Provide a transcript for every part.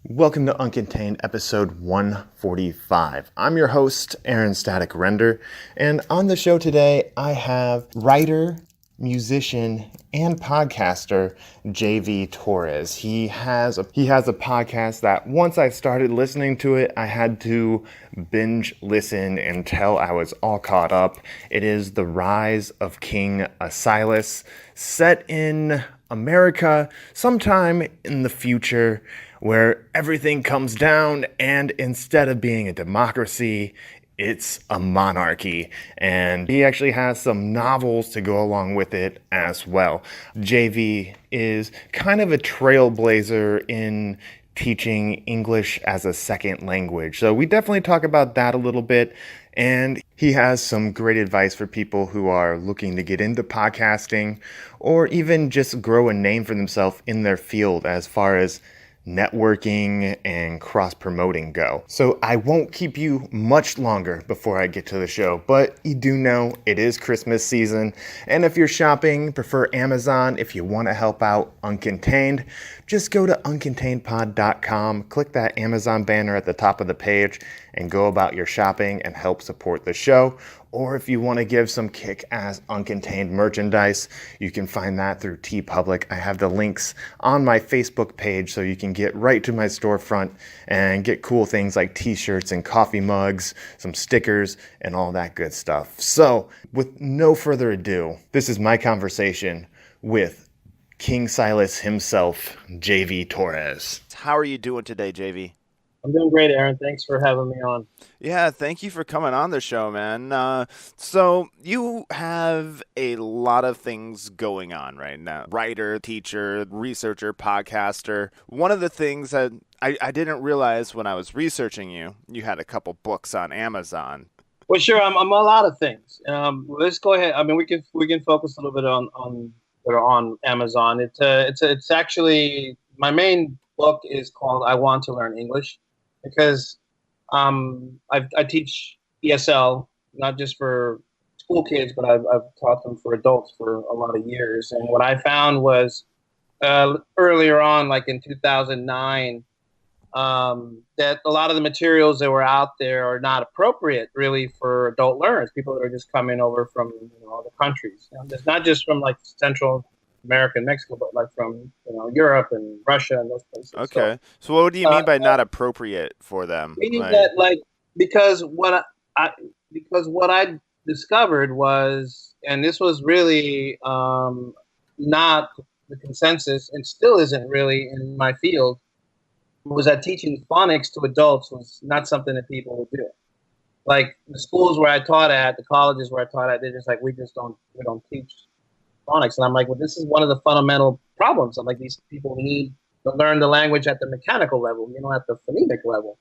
Welcome to Uncontained episode 145. I'm your host, Aaron Static Render, and on the show today I have writer, musician, and podcaster JV Torres. He has a podcast that once I started listening to it, I had to binge listen until I was all caught up. It is The Rise of King Asilas, set in America sometime in the future, where everything comes down and instead of being a democracy, it's a monarchy. And he actually has some novels to go along with it as well. JV is kind of a trailblazer in teaching English as a second language. So we definitely talk about that a little bit. And he has some great advice for people who are looking to get into podcasting or even just grow a name for themselves in their field as far as networking and cross-promoting go. So I won't keep you much longer before I get to the show, but you do know it is Christmas season, and if you're shopping, prefer Amazon. If you want to help out Uncontained, just go to uncontainedpod.com, click that Amazon banner at the top of the page, and go about your shopping and help support the show. Or if you want to give some kick-ass Uncontained merchandise, you can find that through TeePublic. I have the links on my Facebook page so you can get right to my storefront and get cool things like t-shirts and coffee mugs, some stickers, and all that good stuff. So, with no further ado, this is my conversation with King Silas himself, JV Torres. How are you doing today, JV? I'm doing great, Aaron. Thanks for having me on. Yeah, thank you for coming on the show, man. So you have a lot of things going on right now. Writer, teacher, researcher, podcaster. One of the things that I didn't realize when I was researching you, you had a couple books on Amazon. Well, sure. I'm a lot of things. Let's go ahead. I mean, we can focus a little bit on Amazon. It's actually my main book is called I Want to Learn English, because I teach ESL, not just for school kids, but I've taught them for adults for a lot of years. And what I found was earlier on, like in 2009, that a lot of the materials that were out there are not appropriate really for adult learners, people that are just coming over from other countries. It's not just from like Central America and Mexico, but like from Europe and Russia and those places. Okay. So what do you mean by not appropriate for them? Meaning that because what I discovered was, and this was really not the consensus, and still isn't really in my field, was that teaching phonics to adults was not something that people would do. Like the schools where I taught at, the colleges where I taught at, they're just like, we don't teach phonics. And I'm like, well, this is one of the fundamental problems. I'm like, these people need to learn the language at the mechanical level, at the phonemic level.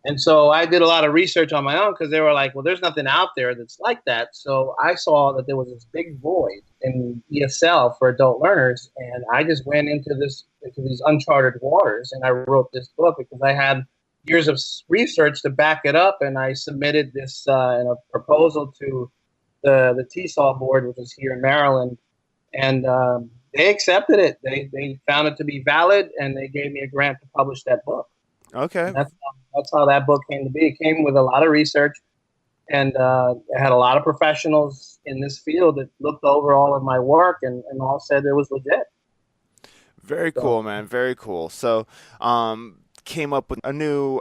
And so I did a lot of research on my own, because they were like, well, there's nothing out there that's like that. So I saw that there was this big void in ESL for adult learners. And I just went into these uncharted waters, and I wrote this book because I had years of research to back it up. And I submitted this in a proposal to the TESOL board, which is here in Maryland. And they accepted it. They found it to be valid, and they gave me a grant to publish that book. Okay. That's how that book came to be. It came with a lot of research, and it had a lot of professionals in this field that looked over all of my work and all said it was legit. Very cool, man. Very cool. So, came up with a new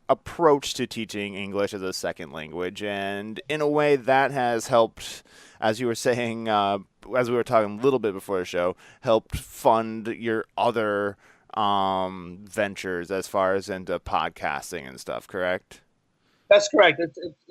approach to teaching English as a second language, and in a way that has helped, as you were saying, as we were talking a little bit before the show, helped fund your other ventures as far as into podcasting and stuff, correct? That's correct.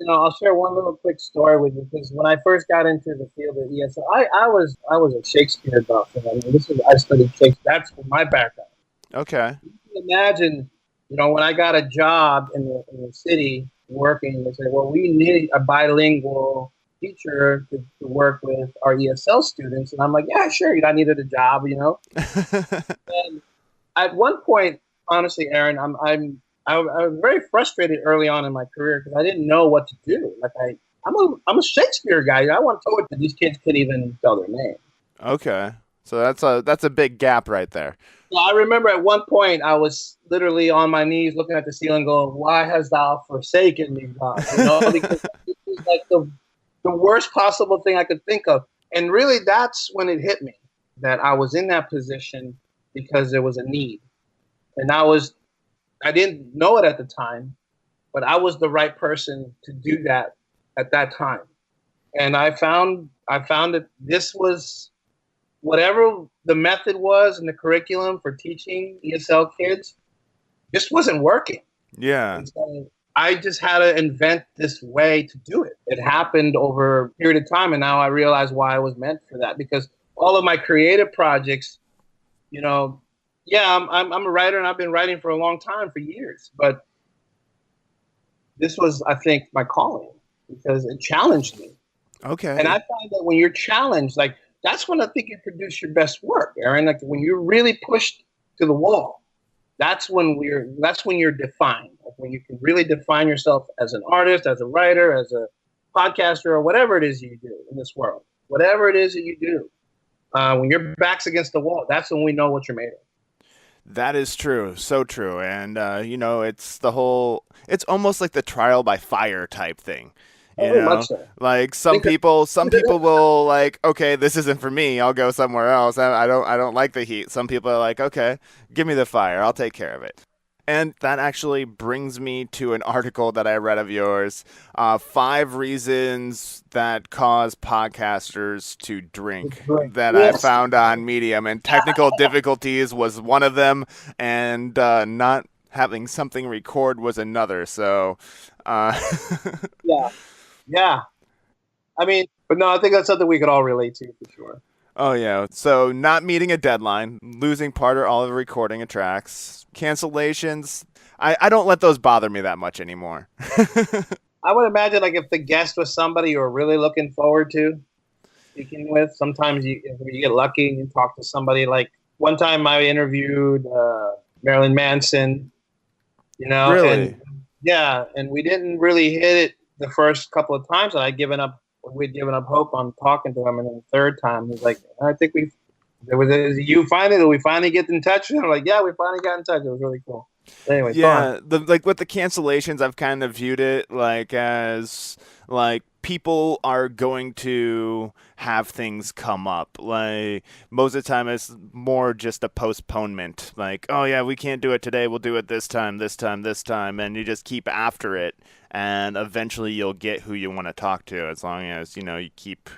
I'll share one little quick story with you, because when I first got into the field of ESL, I was a Shakespeare buff. And I studied Shakespeare. That's my background. Okay. You can imagine, when I got a job in the city working, they said, well, we need a bilingual teacher to work with our ESL students. And I'm like, yeah, sure. I needed a job, And at one point, honestly, Aaron, I was very frustrated early on in my career, because I didn't know what to do. Like I'm a Shakespeare guy. I want to know that these kids couldn't even spell their name. Okay. So that's a big gap right there. So I remember at one point I was literally on my knees looking at the ceiling going, why has thou forsaken me, God? Because it was like the worst possible thing I could think of. And really that's when it hit me that I was in that position because there was a need. And I didn't know it at the time, but I was the right person to do that at that time. And I found that this was whatever the method was in the curriculum for teaching ESL kids just wasn't working. Yeah. And so I just had to invent this way to do it. It happened over a period of time, and now I realize why I was meant for that. Because all of my creative projects, I'm a writer, and I've been writing for a long time, for years. But this was, I think, my calling because it challenged me. Okay. And I find that when you're challenged, like that's when I think you produce your best work, Aaron. Like when you're really pushed to the wall, that's when you're defined. Like when you can really define yourself as an artist, as a writer, as a podcaster, or whatever it is you do in this world. Whatever it is that you do, when your back's against the wall, that's when we know what you're made of. That is true. So true. And, it's almost like the trial by fire type thing. Very much so. Like some people will like, okay, this isn't for me. I'll go somewhere else. I don't like the heat. Some people are like, okay, give me the fire. I'll take care of it. And that actually brings me to an article that I read of yours, 5 reasons that cause podcasters to drink, that I found on Medium. And technical difficulties was one of them, and not having something record was another. So, Yeah. I mean, but no, I think that's something we could all relate to for sure. Oh, yeah. So not meeting a deadline, losing part or all of the recording of tracks, cancellations. I don't let those bother me that much anymore. I would imagine like if the guest was somebody you were really looking forward to speaking with, sometimes you get lucky and you talk to somebody. Like one time I interviewed Marilyn Manson, Really? and we didn't really hit it the first couple of times, and we'd given up hope on talking to him, and then the third time he's like, I think we finally get in touch? And I'm like, yeah, we finally got in touch. It was really cool. Anyway, yeah, with the cancellations, I've kind of viewed it like as like people are going to have things come up. Like most of the time, it's more just a postponement. Like, oh yeah, we can't do it today. We'll do it this time, and you just keep after it, and eventually you'll get who you want to talk to. As long as you keep.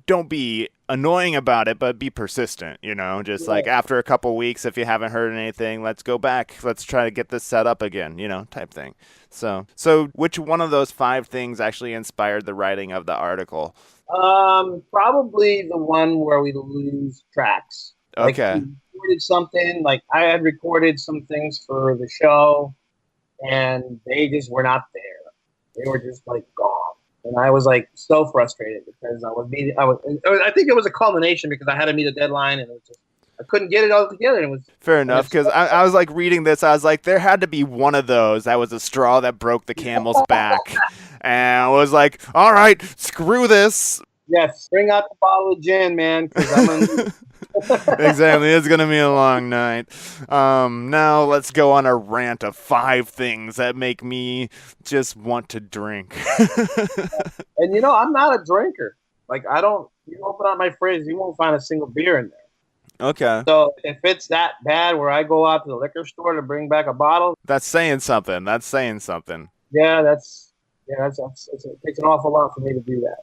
Don't be annoying about it, but be persistent, just like after a couple weeks, if you haven't heard anything, let's go back. Let's try to get this set up again, type thing. So which one of those 5 things actually inspired the writing of the article? Probably the one where we lose tracks. Okay. Like we recorded something, like I had recorded some things for the show and they just were not there. They were just like gone. And I was like so frustrated because I think it was a culmination because I had to meet a deadline and I couldn't get it all together. And it was fair enough because I was like reading this. I was like, there had to be one of those that was a straw that broke the camel's back. And I was like, all right, screw this. Yes, bring out the bottle of gin, man. Exactly. It's going to be a long night. Now let's go on a rant of 5 things that make me just want to drink. And I'm not a drinker. Like you open up my fridge, you won't find a single beer in there. Okay. So if it's that bad where I go out to the liquor store to bring back a bottle. That's saying something. Yeah, it takes an awful lot for me to do that.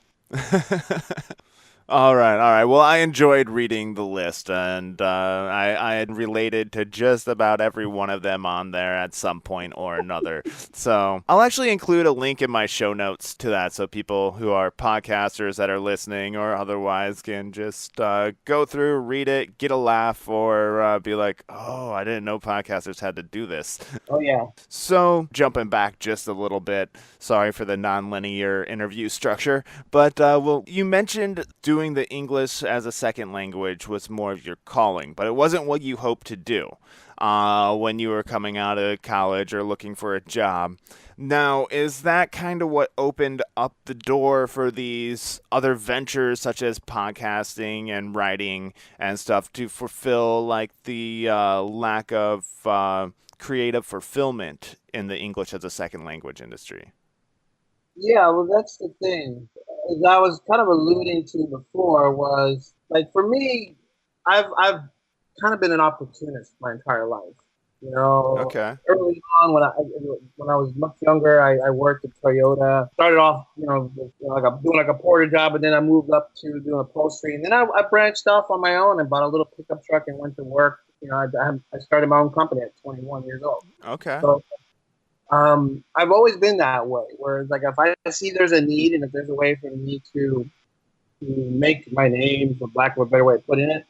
All right. Well, I enjoyed reading the list, and I had related to just about every one of them on there at some point or another. So I'll actually include a link in my show notes to that so people who are podcasters that are listening or otherwise can just go through, read it, get a laugh, or be like, oh, I didn't know podcasters had to do this. Oh, yeah. So jumping back just a little bit, sorry for the non-linear interview structure, but you mentioned doing doing the English as a second language was more of your calling, but it wasn't what you hoped to do when you were coming out of college or looking for a job. Now, is that kind of what opened up the door for these other ventures such as podcasting and writing and stuff to fulfill like the lack of creative fulfillment in the English as a second language industry? Yeah, well, that's the thing. As I was kind of alluding to before, was like for me, I've kind of been an opportunist my entire life. You know, Okay. early on when I was much younger, I worked at Toyota. Started off, with, doing like a porter job, and then I moved up to doing upholstery, and then I branched off on my own and bought a little pickup truck and went to work. I started my own company at 21 years old. Okay. So I've always been that way. Whereas, like, if I see there's a need and if there's a way for me to make my name, for lack of a better way of putting it,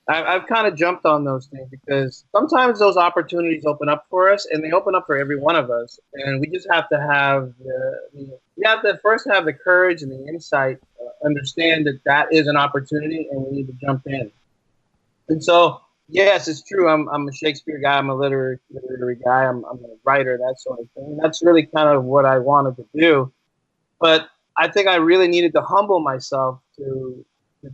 I've kind of jumped on those things because sometimes those opportunities open up for us, and they open up for every one of us. And we just have to have we have to first have the courage and the insight, understand that that is an opportunity, and we need to jump in. And so, yes, it's true. I'm a Shakespeare guy. I'm a literary guy. I'm a writer, that sort of thing. And that's really kind of what I wanted to do. But I think I really needed to humble myself to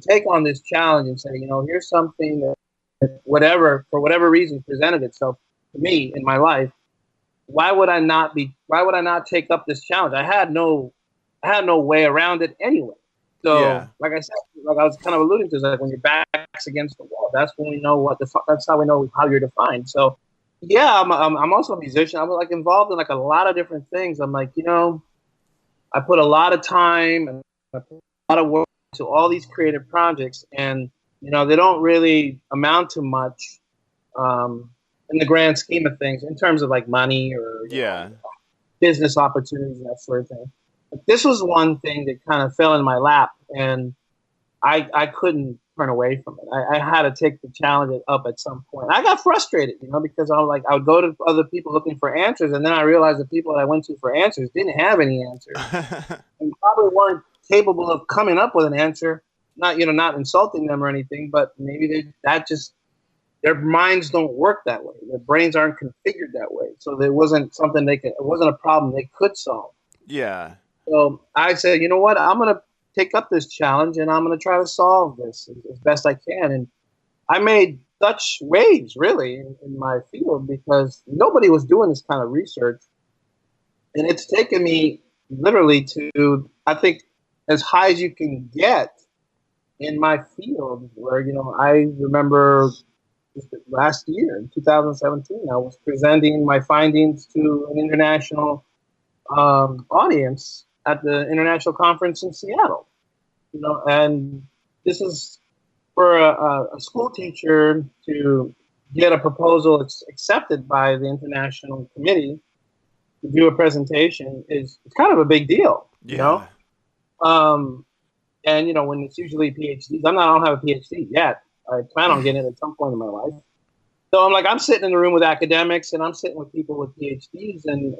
take on this challenge and say, here's something that for whatever reason presented itself to me in my life. Why would I not take up this challenge? I had no way around it anyway. So, Yeah. like I said, like I was kind of alluding to, is like when your back's against the wall, that's when we know that's how we know how you're defined. So, yeah, I'm also a musician. I'm like involved in like a lot of different things. I'm like, I put a lot of time and I put a lot of work to all these creative projects, and they don't really amount to much in the grand scheme of things in terms of like money or business opportunities and that sort of thing. But this was one thing that kind of fell in my lap, and I couldn't turn away from it. I had to take the challenge up at some point. I got frustrated, because I would go to other people looking for answers, and then I realized the people that I went to for answers didn't have any answers, and probably weren't capable of coming up with an answer. Not insulting them or anything, but maybe their minds don't work that way. Their brains aren't configured that way. So it wasn't a problem they could solve. Yeah. So I said, you know what? I'm going to take up this challenge and I'm going to try to solve this as best I can. And I made such waves, really, in my field because nobody was doing this kind of research. And it's taken me literally to, I think, as high as you can get in my field, where, I remember just last year, in 2017, I was presenting my findings to an international audience at the international conference in Seattle. And this is for a school teacher to get a proposal accepted by the international committee to do a presentation it's kind of a big deal, And when it's usually PhDs, I don't have a PhD yet. I plan on getting it at some point in my life. So I'm sitting in the room with academics, and I'm sitting with people with PhDs, and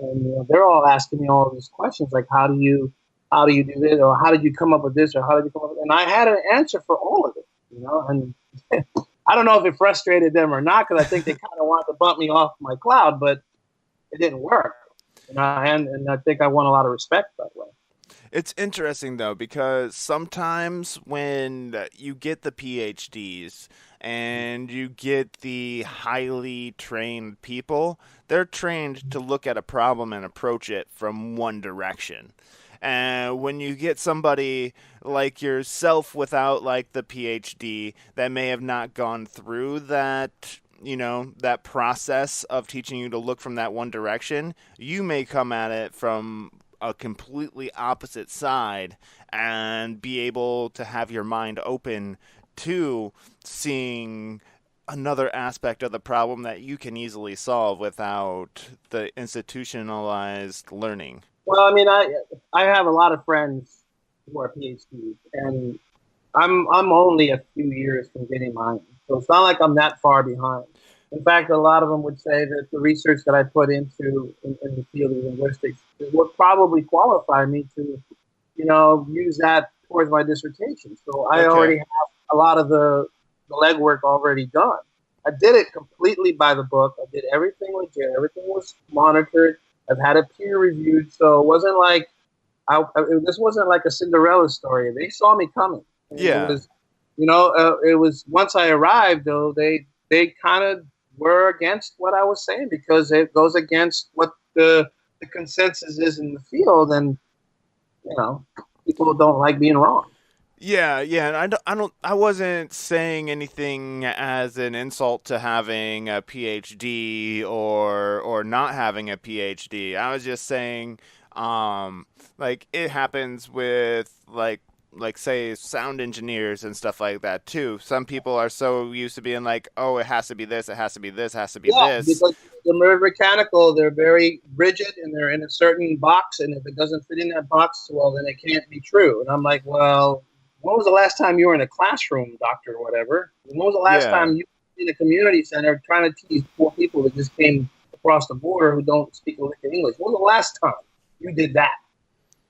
they're all asking me all these questions like, how do you do this, or how did you come up with this, or how did you come up with it? And I had an answer for all of it, and I don't know if it frustrated them or not, because I think they kind of wanted to bump me off my cloud, but it didn't work. And I think I won a lot of respect that way. It's interesting, though, because sometimes when you get the PhDs and you get the highly trained people, they're trained to look at a problem and approach it from one direction. And when you get somebody like yourself without like the PhD that may have not gone through that, that process of teaching you to look from that one direction, you may come at it from a completely opposite side and be able to have your mind open to seeing another aspect of the problem that you can easily solve without the institutionalized learning. Well, I have a lot of friends who are PhDs, and I'm only a few years from getting mine, so it's not like I'm that far behind. In fact, a lot of them would say that the research that I put into in the field of linguistics would probably qualify me to, use that towards my dissertation. So I Okay. already have a lot of the legwork already done. I did it completely by the book. I did everything legit. Everything was monitored. I've had it peer reviewed. So it wasn't like this wasn't like a Cinderella story. They saw me coming. And Yeah. It was, it was once I arrived though, they kind of were against what I was saying because it goes against what the consensus is in the field, and people don't like being wrong. Yeah, and I wasn't saying anything as an insult to having a PhD or not having a PhD. I was just saying, like it happens with like say sound engineers and stuff like that too. Some people are so used to being like, oh, it has to be this, it has to be this, it has to be this. Because they're very mechanical, they're very rigid, and they're in a certain box, and if it doesn't fit in that box, well, then it can't be true. And I'm like, well, when was the last time you were in a classroom, doctor, or whatever? When was the last time you were in a community center trying to teach poor people that just came across the border who don't speak a lick of English? When was the last time you did that?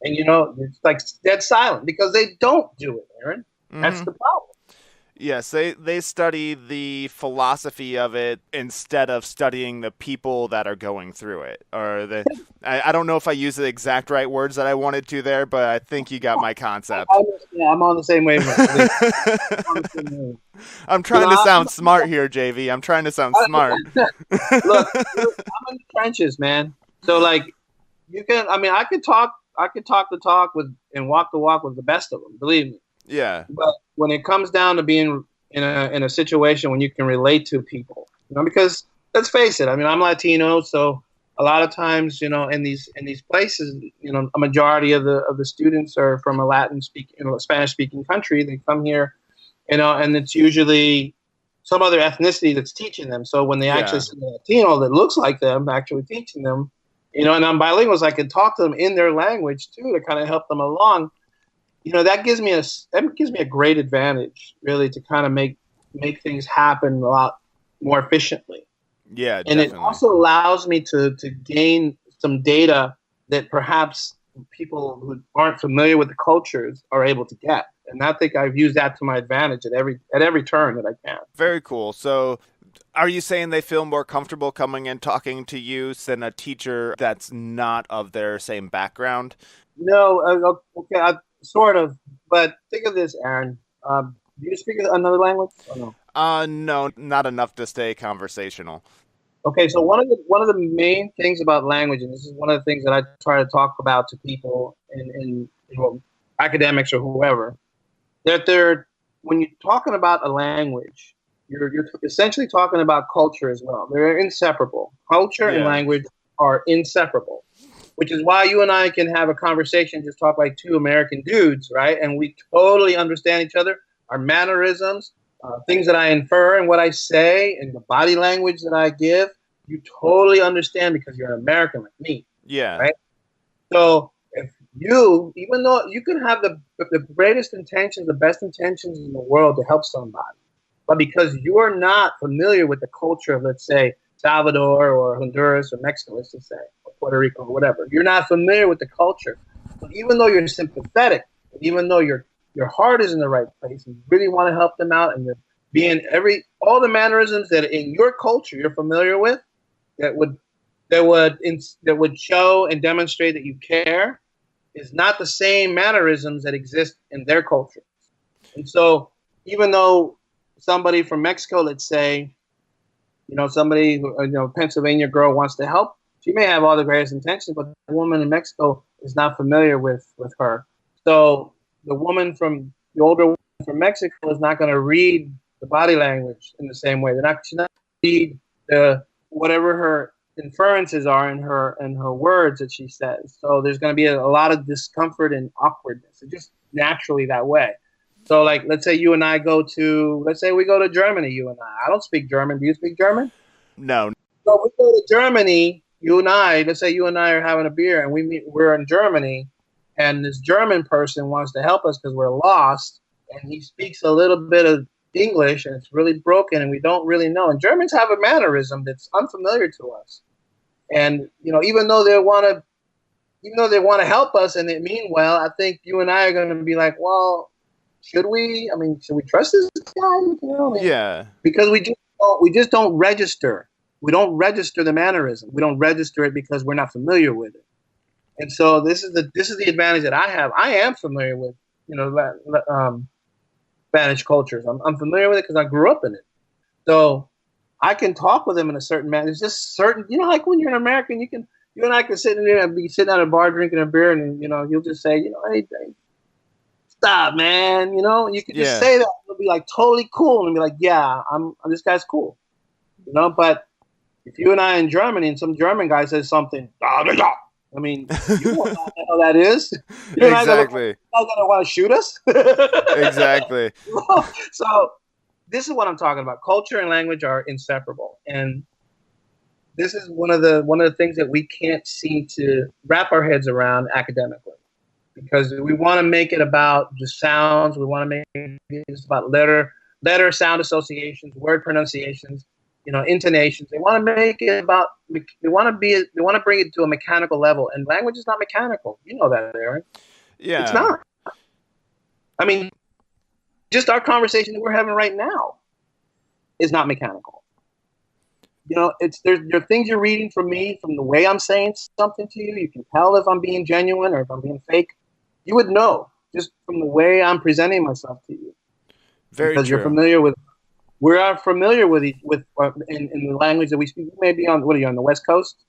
And, it's like dead silent because they don't do it, Aaron. Mm-hmm. That's the problem. Yes, they study the philosophy of it instead of studying the people that are going through it. Or I don't know if I used the exact right words that I wanted to there, but I think you got my concept. I'm on the same wavelength. I'm trying to sound smart here, JV. I'm trying to sound smart. Look, I'm in the trenches, man. So like, I could talk the talk with and walk the walk with the best of them. Believe me. Yeah. But when it comes down to being in a situation when you can relate to people, because let's face it, I'm Latino, so a lot of times, in these places, a majority of the students are from a Spanish speaking country. They come here, and it's usually some other ethnicity that's teaching them. So when they actually see a Latino that looks like them actually teaching them, and I'm bilingual, so I can talk to them in their language too to kind of help them along. That gives me a great advantage, really, to kind of make things happen a lot more efficiently. Yeah, and definitely. It also allows me to gain some data that perhaps people who aren't familiar with the cultures are able to get. And I think I've used that to my advantage at every turn that I can. Very cool. So, are you saying they feel more comfortable coming and talking to you than a teacher that's not of their same background? No, okay. Sort of, but think of this, Aaron. Do you speak another language or no? No, not enough to stay conversational. Okay, so one of the main things about language, and this is one of the things that I try to talk about to people in academics or whoever, that when you're talking about a language, you're essentially talking about culture as well. They're inseparable. Culture and language are inseparable. Which is why you and I can have a conversation, just talk like two American dudes, right? And we totally understand each other, our mannerisms, things that I infer and what I say, and the body language that I give. You totally understand because you're an American like me. Yeah. Right? So if even though you can have the greatest intentions, the best intentions in the world to help somebody, but because you are not familiar with the culture of, let's say, Salvador or Honduras or Mexico, let's just say, or Puerto Rico or whatever. You're not familiar with the culture. So even though you're sympathetic, even though your heart is in the right place, and you really want to help them out, and you're being all the mannerisms that in your culture you're familiar with, that would show and demonstrate that you care, is not the same mannerisms that exist in their culture. And so even though somebody from Mexico, let's say, somebody who, Pennsylvania girl wants to help. She may have all the greatest intentions, but the woman in Mexico is not familiar with her. So the older woman from Mexico is not going to read the body language in the same way. She's not going to read whatever her inferences are in her words that she says. So there's going to be a lot of discomfort and awkwardness. It's just naturally that way. So, like, let's say we go to Germany, you and I. I don't speak German. Do you speak German? No. So we go to Germany, you and I, let's say you and I are having a beer and we're in Germany, and this German person wants to help us because we're lost, and he speaks a little bit of English, and it's really broken, and we don't really know. And Germans have a mannerism that's unfamiliar to us. And, even though they want to even though they want to help us and they mean well, I think you and I are going to be like, well, should we? I mean, should we trust this guy? You know, I mean, Yeah. because we just don't register. We don't register the mannerism. We don't register it because we're not familiar with it. And so this is the advantage that I have. I am familiar with, Spanish cultures. I'm familiar with it because I grew up in it. So I can talk with them in a certain manner. It's just certain, like when you're an American, you and I can sit in there and be sitting at a bar drinking a beer, and you'll just say, hey, stop, man. You can just say that. It'll be like totally cool, and be like, yeah, this guy's cool. But if you and I in Germany and some German guy says something, I mean, you won't know what the hell that is. You're Exactly. not gonna want to shoot us. Exactly. So this is what I'm talking about. Culture and language are inseparable, and this is one of the things that we can't seem to wrap our heads around academically, because we want to make it about the sounds. We want to make it about letter sound associations, word pronunciations, intonations. They want to make it about. They want to bring it to a mechanical level, and language is not mechanical. You know that, Aaron. Yeah. It's not. I mean, just our conversation that we're having right now is not mechanical. There are things you're reading from me, from the way I'm saying something to you. You can tell if I'm being genuine or if I'm being fake. You would know just from the way I'm presenting myself to you. Very because true. You're familiar with. We are familiar with in the language that we speak. You may be on. What are you on the West Coast?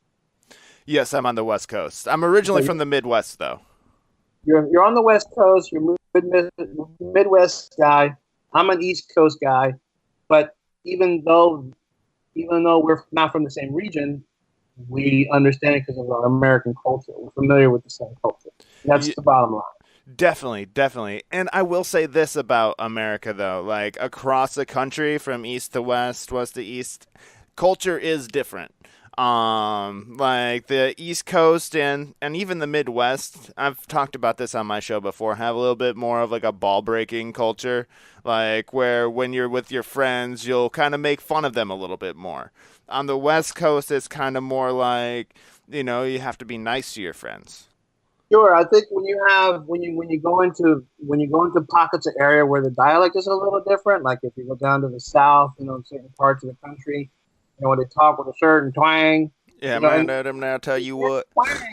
Yes, I'm on the West Coast. I'm originally from the Midwest, though. You're on the West Coast. You're Midwest guy. I'm an East Coast guy. But even though we're not from the same region, we understand it because of our American culture. We're familiar with the same culture. That's the bottom line. Definitely. And I will say this about America, though. Like, across the country, from east to west, west to east, culture is different. Like the East Coast and even the Midwest, I've talked about this on my show before, have a little bit more of like a ball breaking culture, like where when you're with your friends, you'll kind of make fun of them a little bit more. On the West Coast, it's kind of more like, you have to be nice to your friends. Sure, I think when you go into pockets of area where the dialect is a little different, like if you go down to the South, in certain parts of the country, when they talk with a certain twang. Yeah, man, let them now tell you what.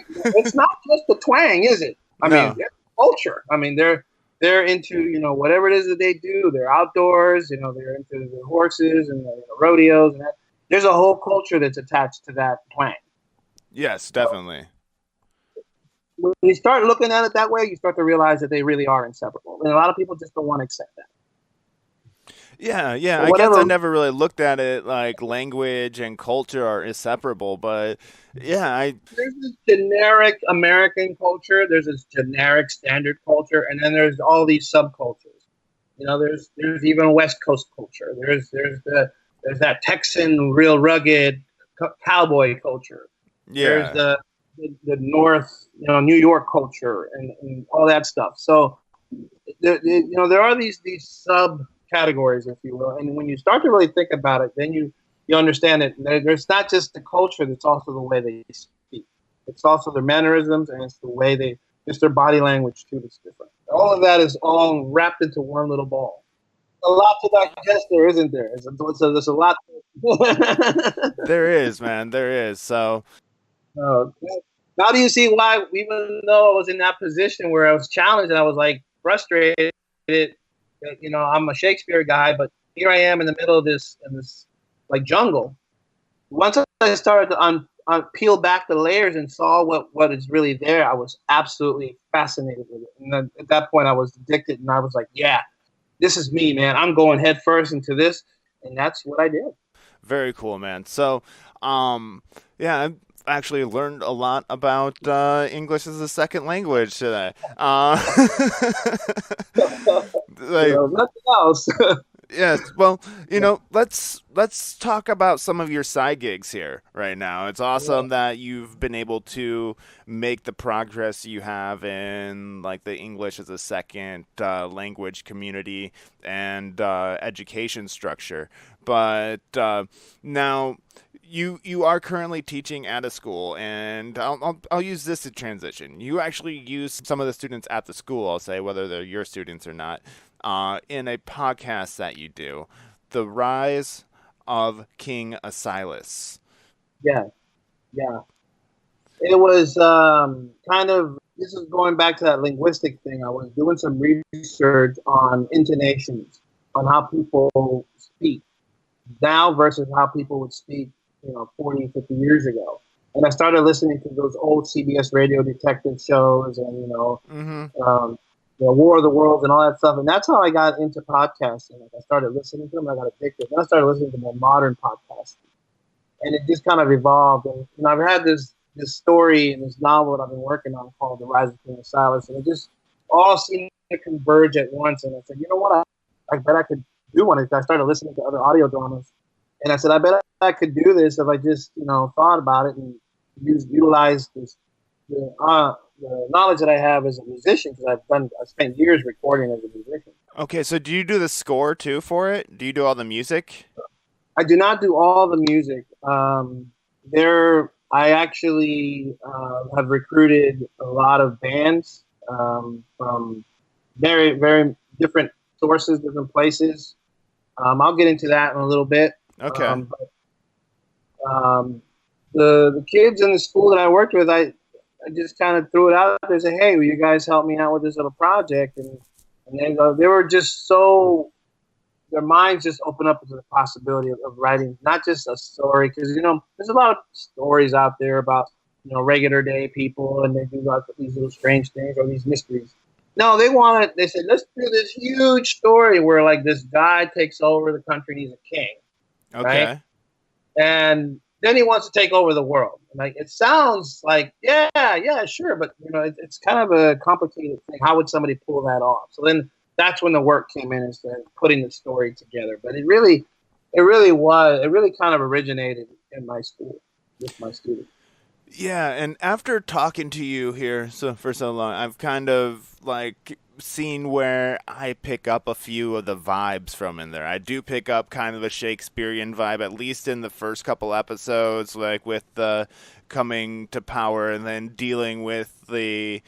It's not just the twang, is it? I mean, it's culture. I mean, they're into, whatever it is that they do. They're outdoors, they're into the horses and the rodeos and that. There's a whole culture that's attached to that twang. Yes, definitely. When you start looking at it that way, you start to realize that they really are inseparable. And a lot of people just don't want to accept that. Yeah. I guess I never really looked at it like language and culture are inseparable, but yeah, there's this generic American culture, there's this generic standard culture, and then there's all these subcultures. There's even a West Coast culture. There's that Texan, real rugged cowboy culture. Yeah. There's the North, New York culture and all that stuff. So there are these subcategories, if you will, and when you start to really think about it, then you understand that there's not just the culture, it's also the way they speak. It's also their mannerisms, and it's the way it's their body language too that's different. All of that is all wrapped into one little ball. A lot to digest there, isn't there? There's a lot. There is, man. There is. So. Now do you see why, even though I was in that position where I was challenged and I was like frustrated, that, I'm a Shakespeare guy, but here I am in the middle of this like jungle. Once I started to peel back the layers and saw what is really there, I was absolutely fascinated with it. And then at that point I was addicted, and I was like, yeah, this is me, man. I'm going head first into this, and that's what I did. Very cool, man. So, yeah, actually learned a lot about English as a second language today. Nothing else. Yes. Well, let's talk about some of your side gigs here right now. It's awesome that you've been able to make the progress you have in like the English as a second language community and education structure. But now you are currently teaching at a school, and I'll use this to transition. You actually use some of the students at the school. I'll say whether they're your students or not. In a podcast that you do, The Rise of King Asilas. Yeah, yeah. It was kind of, this is going back to that linguistic thing. I was doing some research on intonations, on how people speak now versus how people would speak, 40, 50 years ago. And I started listening to those old CBS radio detective shows and, War of the Worlds and all that stuff. And that's how I got into podcasting. Like I started listening to them, I got addicted. Then I started listening to more modern podcasts. And it just kind of evolved. And I've had this story and this novel that I've been working on called The Rise of King Silas, and it just all seemed to converge at once. And I said, you know what, I bet I could do one. I started listening to other audio dramas, and I said, I bet I could do this if I just thought about it and utilized the knowledge that I have as a musician, because I spent years recording as a musician. Okay, so do you do the score too for it? Do you do all the music? I do not do all the music. I actually have recruited a lot of bands from very, very different sources, different places. I'll get into that in a little bit. Okay. The kids in the school that I worked with, I just kind of threw it out there and said, hey, will you guys help me out with this little project? And they were just so, their minds just open up to the possibility of writing not just a story, because there's a lot of stories out there about regular day people, and they do like these little strange things or these mysteries. No, they said, let's do this huge story where like this guy takes over the country and he's a king. Okay. Right? And then he wants to take over the world. And like it sounds like yeah, sure, but it's kind of a complicated thing. How would somebody pull that off? So then that's when the work came in, instead of putting the story together. But it really kind of originated in my school with my students. Yeah, and after talking to you here for so long, I've kind of like seen where I pick up a few of the vibes from in there. I do pick up kind of a Shakespearean vibe, at least in the first couple episodes, like with the coming to power and then dealing with his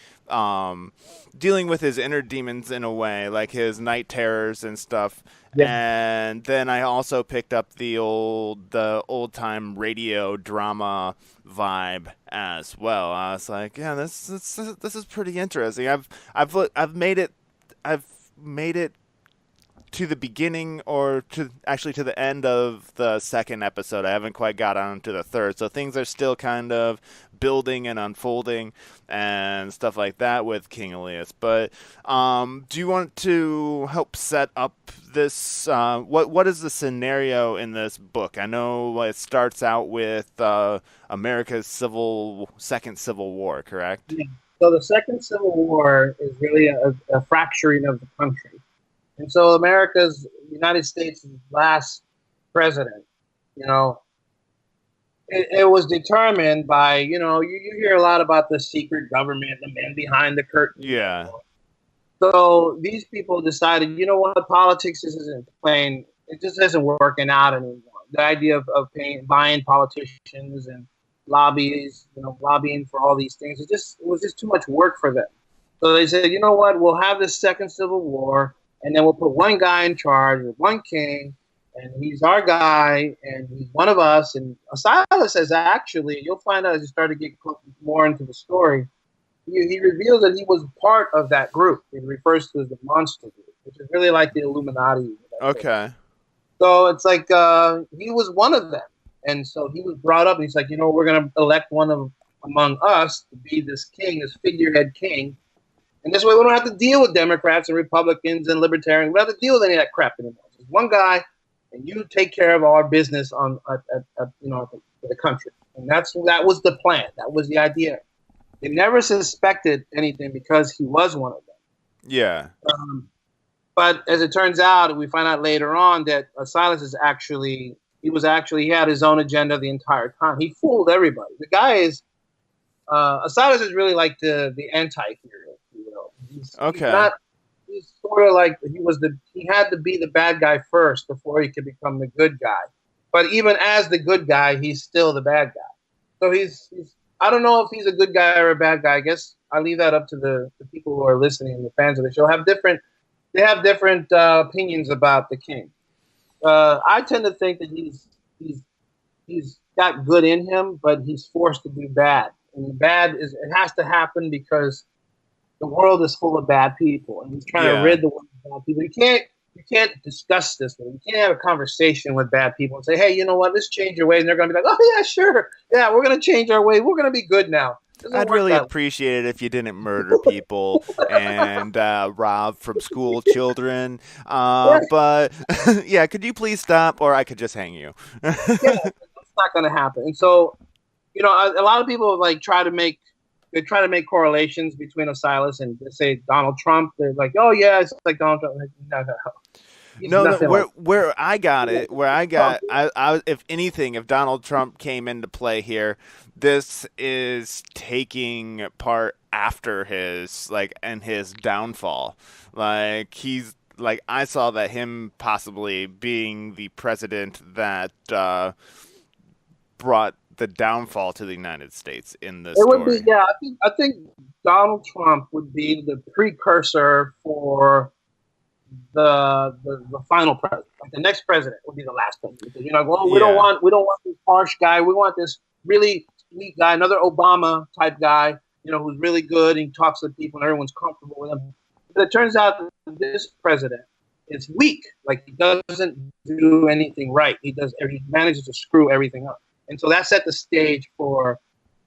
inner demons in a way, like his night terrors and stuff. Yeah. And then I also picked up the old time radio drama vibe as well. I was like, yeah, this is pretty interesting. I've made it to the beginning, or to the end of the second episode. I haven't quite got on to the third, so things are still kind of building and unfolding and stuff like that with King Elias. But do you want to help set up this? What is the scenario in this book? I know it starts out with America's second Civil War, correct? Yeah. So the second Civil War is really a fracturing of the country. And so United States' last president, it was determined by, you hear a lot about the secret government, the men behind the curtain. Yeah. So these people decided, politics isn't playing, it just isn't working out anymore. The idea of buying politicians and lobbying for all these things, it was just too much work for them. So they said, you know what, we'll have this second Civil War, and then we'll put one guy in charge with one king, and he's our guy, and he's one of us. And Silas says, actually, you'll find out as you start to get more into the story, he reveals that he was part of that group. He refers to as the monster group, which is really like the Illuminati. Okay. So it's like he was one of them. And so he was brought up, and he's like, we're going to elect one among us to be this king, this figurehead king. And this way we don't have to deal with Democrats and Republicans and Libertarians. We don't have to deal with any of that crap anymore. There's one guy, and you take care of our business at the country. And that was the plan. That was the idea. They never suspected anything because he was one of them. Yeah. But as it turns out, we find out later on that Silas he had his own agenda the entire time. He fooled everybody. The guy is Silas is really like the anti-hero, you know. Okay. He's sort of like he had to be the bad guy first before he could become the good guy. But even as the good guy, he's still the bad guy. So he's I don't know if he's a good guy or a bad guy. I guess I leave that up to the people who are listening, the fans of the show they have different opinions about the king. I tend to think that he's got good in him, but he's forced to do bad. And it has to happen because the world is full of bad people, and he's trying to rid the world of bad people. You can't discuss this. You can't have a conversation with bad people and say, "Hey, you know what? Let's change your ways." And they're going to be like, "Oh yeah, sure, yeah, we're going to change our way. We're going to be good now." I'd really appreciate it if you didn't murder people and rob from school children. But yeah, could you please stop, or I could just hang you. Yeah, that's not going to happen. And so, you know, a lot of people like try to make correlations between Silas and say Donald Trump. They're like, "Oh yeah, it's like Donald Trump." No. Where I got it, I if anything, if Donald Trump came into play here, this is taking part after his downfall. Like I saw that him possibly being the president that brought the downfall to the United States in this story. Would be, yeah. I think Donald Trump would be the precursor for the final president. Like the next president would be the last president. Because we don't want this harsh guy. We want this really sweet guy, another Obama type guy, who's really good and he talks to people and everyone's comfortable with him. But it turns out that this president is weak. Like he doesn't do anything right. He manages to screw everything up. And so that set the stage for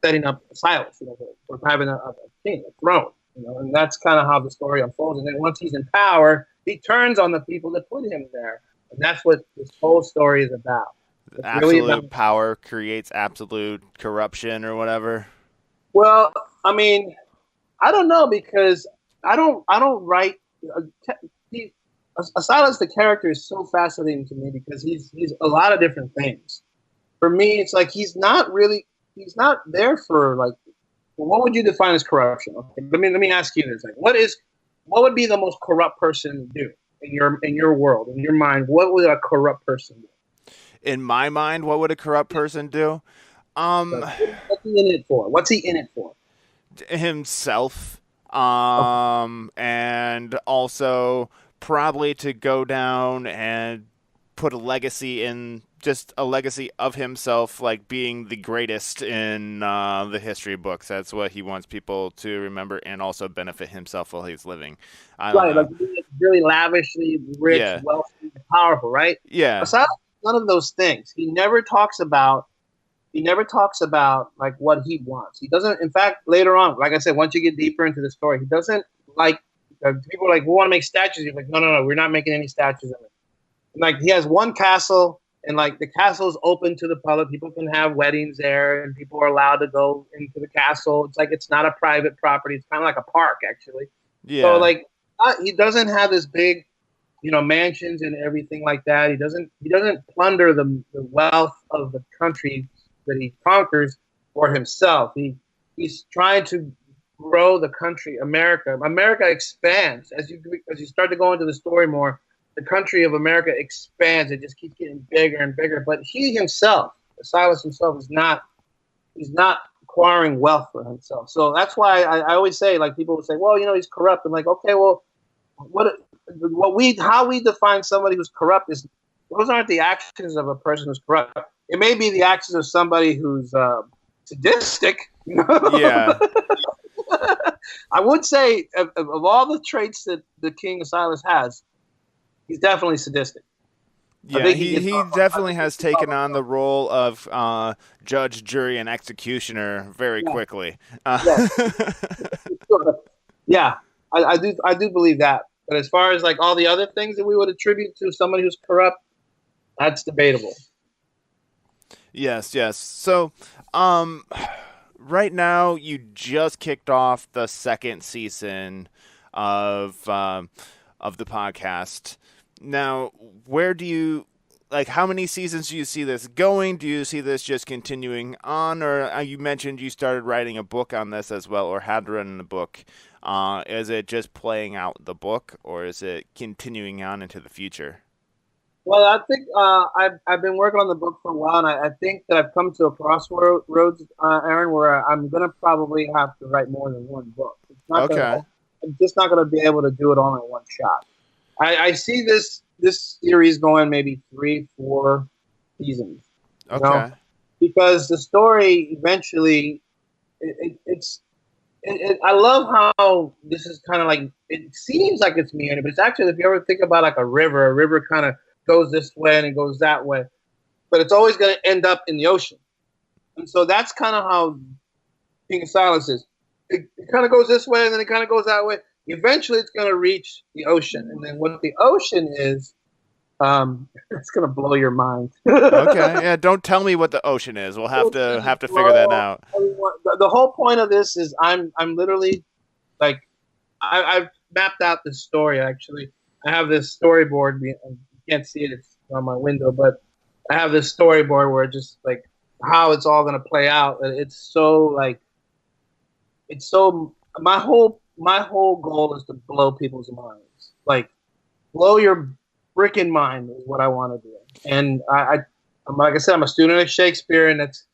setting up Silas, for having a king, a throne, and that's kind of how the story unfolds. And then once he's in power, he turns on the people that put him there. And that's what this whole story is about. It's absolute really about power creates absolute corruption or whatever. Well, I mean, I don't know, because I don't write. Silas, the character, is so fascinating to me because he's a lot of different things. For me, it's like he's not there for like. Well, what would you define as corruption? Okay, let me ask you this: like, what would be the most corrupt person do in your world, in your mind? What would a corrupt person do? In my mind, what would a corrupt person do? What's he in it for? What's he in it for? Himself, and also probably to go down and put a legacy of himself, like being the greatest in the history books. That's what he wants people to remember, and also benefit himself while he's living. Like really lavishly rich, wealthy, powerful, right? Yeah. Aside none of those things. He never talks about like what he wants. He doesn't. In fact, later on, like I said, once you get deeper into the story, he doesn't like. People are like, we want to make statues. He's like, no, we're not making any statues of it. Like he has one castle, and like the castle is open to the public. People can have weddings there, and people are allowed to go into the castle. It's like it's not a private property. It's kind of like a park, actually. Yeah. So like he doesn't have this big, mansions and everything like that. He doesn't plunder the wealth of the country that he conquers for himself. He's trying to grow the country, America. America expands as you start to go into the story more. The country of America expands. It just keeps getting bigger and bigger. But he himself, Silas himself, he's not acquiring wealth for himself. So that's why I always say, like, people will say, well, he's corrupt. I'm like, okay, well, how we define somebody who's corrupt is those aren't the actions of a person who's corrupt. It may be the actions of somebody who's sadistic. Yeah. I would say of all the traits that the King of Silas has, he's definitely sadistic. Yeah, he definitely has taken on the role of judge, jury, and executioner very quickly. Yeah, I do believe that. But as far as like all the other things that we would attribute to somebody who's corrupt, that's debatable. Yes. So, right now you just kicked off the second season of of the podcast. Now, where do you like? How many seasons do you see this going? Do you see this just continuing on, or you mentioned you started writing a book on this as well, or had written a book? Is it just playing out the book, or is it continuing on into the future? Well, I think I've been working on the book for a while, and I think that I've come to a crossroads, Aaron, where I'm gonna probably have to write more than one book. Okay. I'm just not gonna be able to do it all in one shot. I see this series going maybe 3-4 seasons. Okay. Because the story eventually, I love how this is kind of like, it seems like it's meandering, but it's actually, if you ever think about like a river kind of goes this way and it goes that way, but it's always going to end up in the ocean. And so that's kind of how King of Silence is. It kind of goes this way and then it kind of goes that way. Eventually it's going to reach the ocean. And then what the ocean is, it's going to blow your mind. Okay. Yeah. Don't tell me what the ocean is. We'll have to figure that out. The whole point of this is I'm literally like, I've mapped out this story. Actually, I have this storyboard. You can't see it; it's on my window. But I have this storyboard where just like how it's all going to play out. It's so like, it's so my whole goal is to blow people's minds. Like, blow your freaking mind is what I want to do. And I'm like I said, I'm a student of Shakespeare, and it's.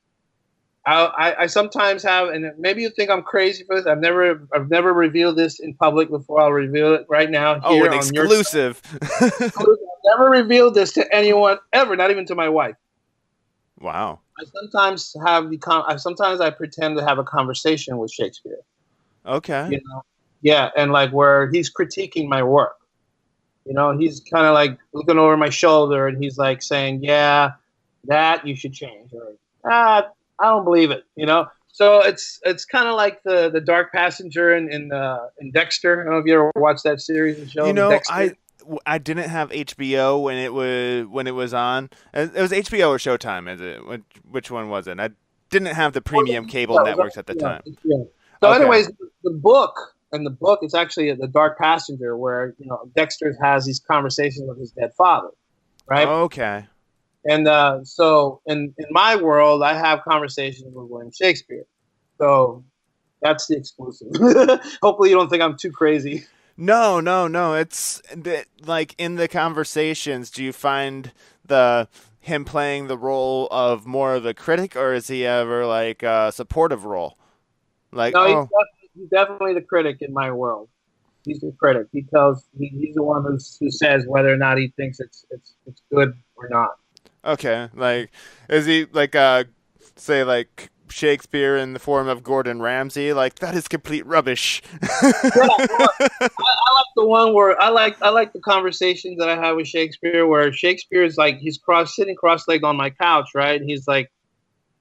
I sometimes have, and maybe you think I'm crazy for this. I've never revealed this in public before. I'll reveal it right now. Oh, an exclusive! I've never revealed this to anyone ever, not even to my wife. Wow. I sometimes I pretend to have a conversation with Shakespeare. Okay. You know, yeah, and like where he's critiquing my work. You know, he's kind of like looking over my shoulder, and he's like saying, "Yeah, that you should change," or I don't believe it, you know. So it's kind of like the Dark Passenger in Dexter. I don't know if you ever watched that series and show. You know, Dexter. I didn't have HBO when it was on. It was HBO or Showtime. Is it? Which one was it? I didn't have the premium cable networks at the time. Yeah. So, anyways, the book it's actually the Dark Passenger, where Dexter has these conversations with his dead father, right? Okay. And so in my world, I have conversations with William Shakespeare. So that's the exclusive. Hopefully you don't think I'm too crazy. No. It's like in the conversations, do you find him playing the role of more of the critic, or is he ever like a supportive role? Like, no, he's definitely the critic in my world. He's the critic. He's the one who says whether or not he thinks it's good or not. Okay, like, is he like say like Shakespeare in the form of Gordon Ramsay? Like, that is complete rubbish. Yeah, I like the one where I like the conversations that I have with Shakespeare, where Shakespeare is like he's sitting cross-legged on my couch, right? And he's like,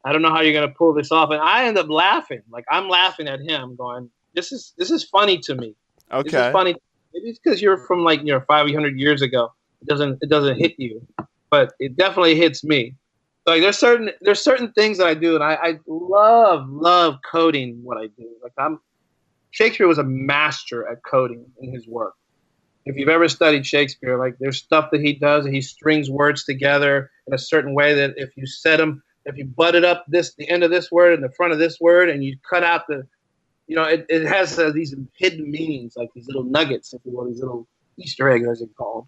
I don't know how you're gonna pull this off, and I end up laughing. Like I'm laughing at him, going, "This is funny to me." Okay, this is funny. Maybe it's because you're from 500 years ago. It doesn't hit you. But it definitely hits me. Like there's certain things that I do, and I love coding what I do. Like Shakespeare was a master at coding in his work. If you've ever studied Shakespeare, like there's stuff that he does, and he strings words together in a certain way that if you butted up the end of this word and the front of this word, and you cut out it has these hidden meanings, like these little nuggets, if you will, these little Easter eggs, as it's called.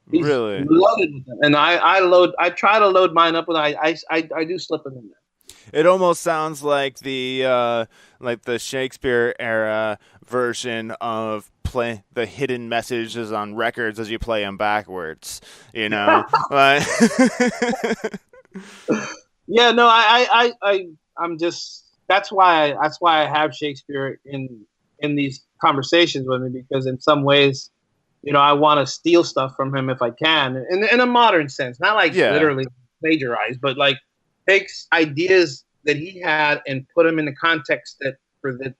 He's really loaded with them. And I try to load mine up, and I do slip them in there. It almost sounds like the Shakespeare era version of play the hidden messages on records as you play them backwards. You know, like. Yeah, no, I'm just that's why I have Shakespeare in these conversations with me, because in some ways, I want to steal stuff from him if I can, in a modern sense, not like literally plagiarize, but like takes ideas that he had and put them in the context that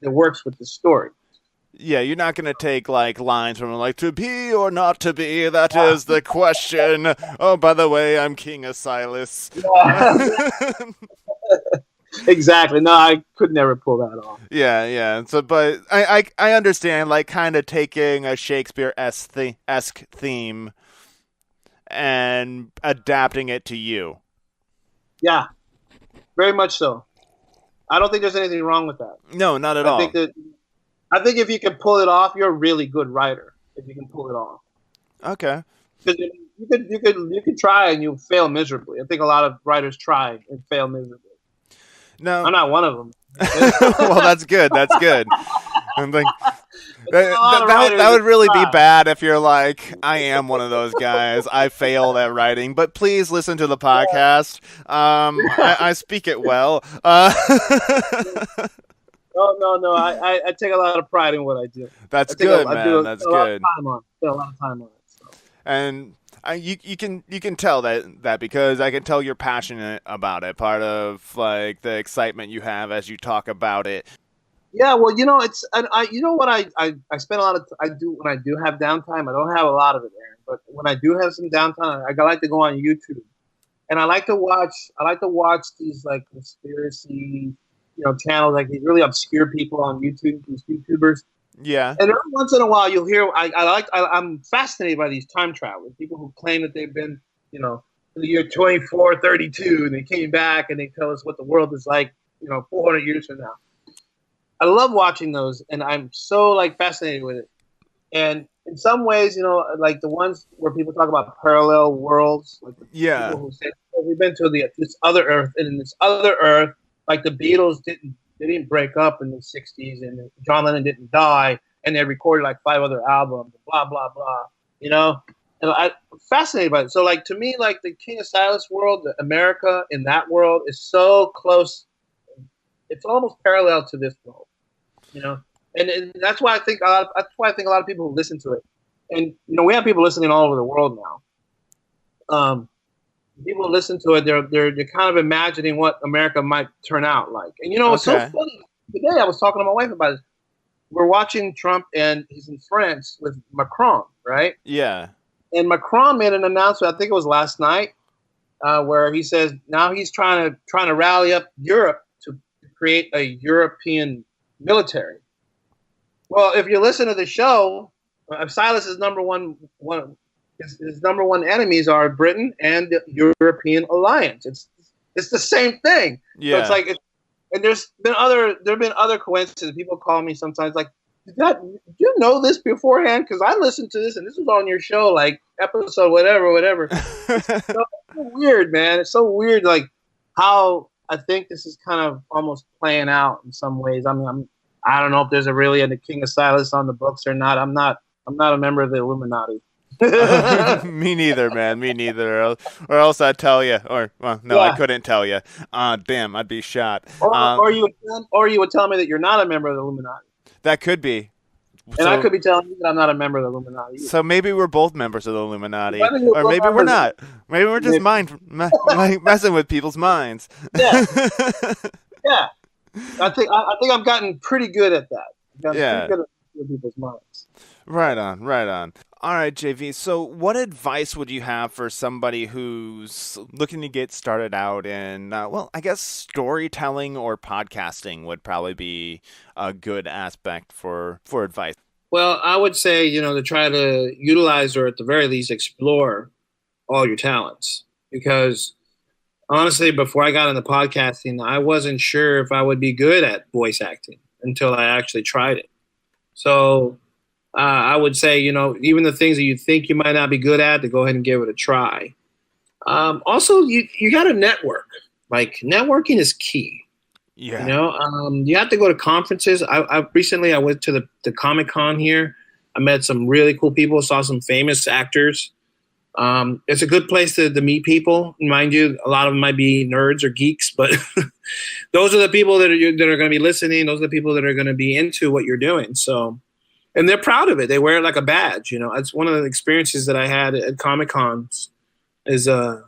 works with the story. Yeah, you're not going to take like lines from like to be or not to be. That is the question. Oh, by the way, I'm King of Silas. Exactly. No, I could never pull that off. Yeah. So, but I understand, like, kind of taking a Shakespeare-esque theme and adapting it to you. Yeah, very much so. I don't think there's anything wrong with that. No, not at I all. I think if you can pull it off, you're a really good writer. If you can pull it off, Okay. because you could try and you fail miserably. I think a lot of writers try and fail miserably. No. I'm not one of them. Well, that's good. That's good. I'm like, A lot of writers that would really be try. bad if you're like, I am one of those guys. I failed at writing, but please listen to the podcast. I speak it well. No. I take a lot of pride in what I do. That's good, man. That's good. Spend a lot of time on it. So. And you can tell that because I can tell you're passionate about it. Part of like the excitement you have as you talk about it. Yeah, well, you know what I spend a lot of I do when I do have downtime. I don't have a lot of it, Aaron, but when I do have some downtime, I like to go on YouTube, and I like to watch these like conspiracy, channels, like these really obscure people on YouTube, these YouTubers. Yeah. And every once in a while, you'll hear. I'm fascinated by these time travelers, people who claim that they've been, in the year 2432, and they came back and they tell us what the world is like, 400 years from now. I love watching those, and I'm so like fascinated with it. And in some ways, like the ones where people talk about parallel worlds, like the people who say, "Oh, we've been to this other Earth, and in this other Earth, like the Beatles didn't break up in the '60s, and John Lennon didn't die, and they recorded like 5 other albums, blah blah blah." And I'm fascinated by it. So, like to me, like the King of Silas world, America in that world is so close. It's almost parallel to this world, and that's why I think a lot of people who listen to it, and we have people listening all over the world now. People listen to it, they're kind of imagining what America might turn out like, and it's so funny. Today I was talking to my wife about it. We're watching Trump, and he's in France with Macron, right? Yeah. And Macron made an announcement. I think it was last night, where he says now he's trying to rally up Europe to create a European military. Well, if you listen to the show, Silas's his number one enemies are Britain and the European alliance. It's the same thing. Yeah. So it's like, and there have been other coincidences. People call me sometimes like, "Do you know this beforehand? Because I listened to this and this was on your show, like episode whatever." It's so weird, man. It's so weird, like how I think this is kind of almost playing out in some ways. I mean, I don't know if there's a King of Silas on the books or not. I'm not a member of the Illuminati. Me neither, man. Me neither. Or else I'd tell you. I couldn't tell you. Damn, I'd be shot. Or you would tell me that you're not a member of the Illuminati. That could be. And I could be telling you that I'm not a member of the Illuminati. So maybe we're both members of the Illuminati, or maybe we're not. Maybe we're just messing with people's minds. Yeah. Yeah. I think I've gotten pretty good at that. Pretty good at people's minds. Right on. All right, JV. So what advice would you have for somebody who's looking to get started out in, I guess storytelling or podcasting would probably be a good aspect for advice? Well, I would say, to try to utilize or at the very least explore all your talents. Because honestly, before I got into podcasting, I wasn't sure if I would be good at voice acting until I actually tried it. So I would say, even the things that you think you might not be good at, to go ahead and give it a try. Also, you got to network. Like networking is key. Yeah. You have to go to conferences. I recently went to the Comic-Con here. I met some really cool people, saw some famous actors. It's a good place to meet people. Mind you, a lot of them might be nerds or geeks, but those are the people that are going to be listening. Those are the people that are going to be into what you're doing. So, and they're proud of it. They wear it like a badge. It's one of the experiences that I had at Comic-Cons is the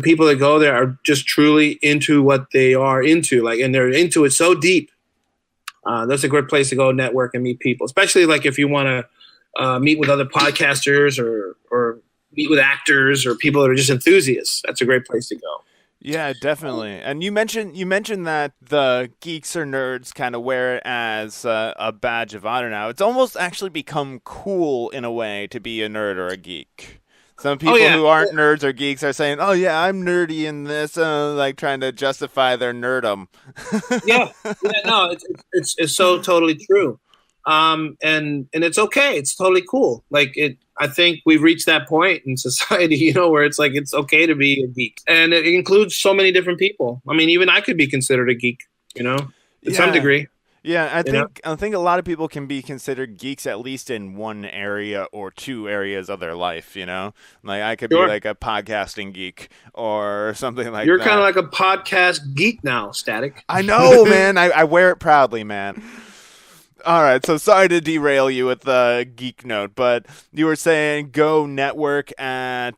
people that go there are just truly into what they are into, and they're into it so deep. That's a great place to go network and meet people, especially like if you want to meet with other podcasters or meet with actors or people that are just enthusiasts. That's a great place to go. Yeah, definitely. And you mentioned that the geeks or nerds kind of wear it as a badge of honor now. It's almost actually become cool in a way to be a nerd or a geek. Some Oh people yeah, who aren't nerds or geeks are saying, "Oh yeah, I'm nerdy in this," like trying to justify their nerdum. yeah, yeah. No, it's so totally true. And it's okay. It's totally cool. Like it. I think we've reached that point in society, where it's like it's okay to be a geek, and it includes so many different people. I mean, even I could be considered a geek, to some Yeah. degree. Yeah, I You know, think I think a lot of people can be considered geeks at least in one area or two areas of their life, you know? Like I could be sure. like a podcasting geek or something like You're kind of that. like a podcast geek now, Static. I know, man. I wear it proudly, man. All right, so sorry to derail you with the geek note, but you were saying go network at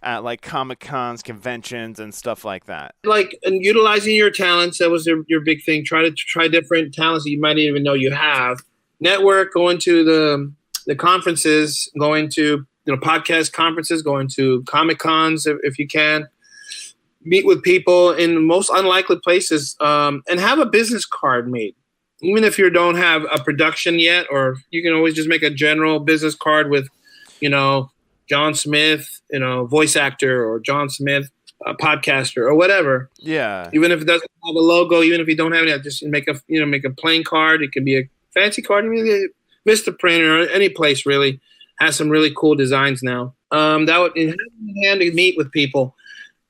like Comic Cons, conventions, and stuff like that. Like and utilizing your talents, that was your big thing. Try different talents that you might even know you have. Network, going to the conferences, going to podcast conferences, going to Comic Cons if you can. Meet with people in the most unlikely places, and have a business card made. Even if you don't have a production yet, or you can always just make a general business card with, John Smith, voice actor, or John Smith, podcaster, or whatever. Yeah. Even if it doesn't have a logo, even if you don't have it, just make a plain card. It can be a fancy card. I mean, Vista Printer or any place really has some really cool designs now. That would in hand to meet with people.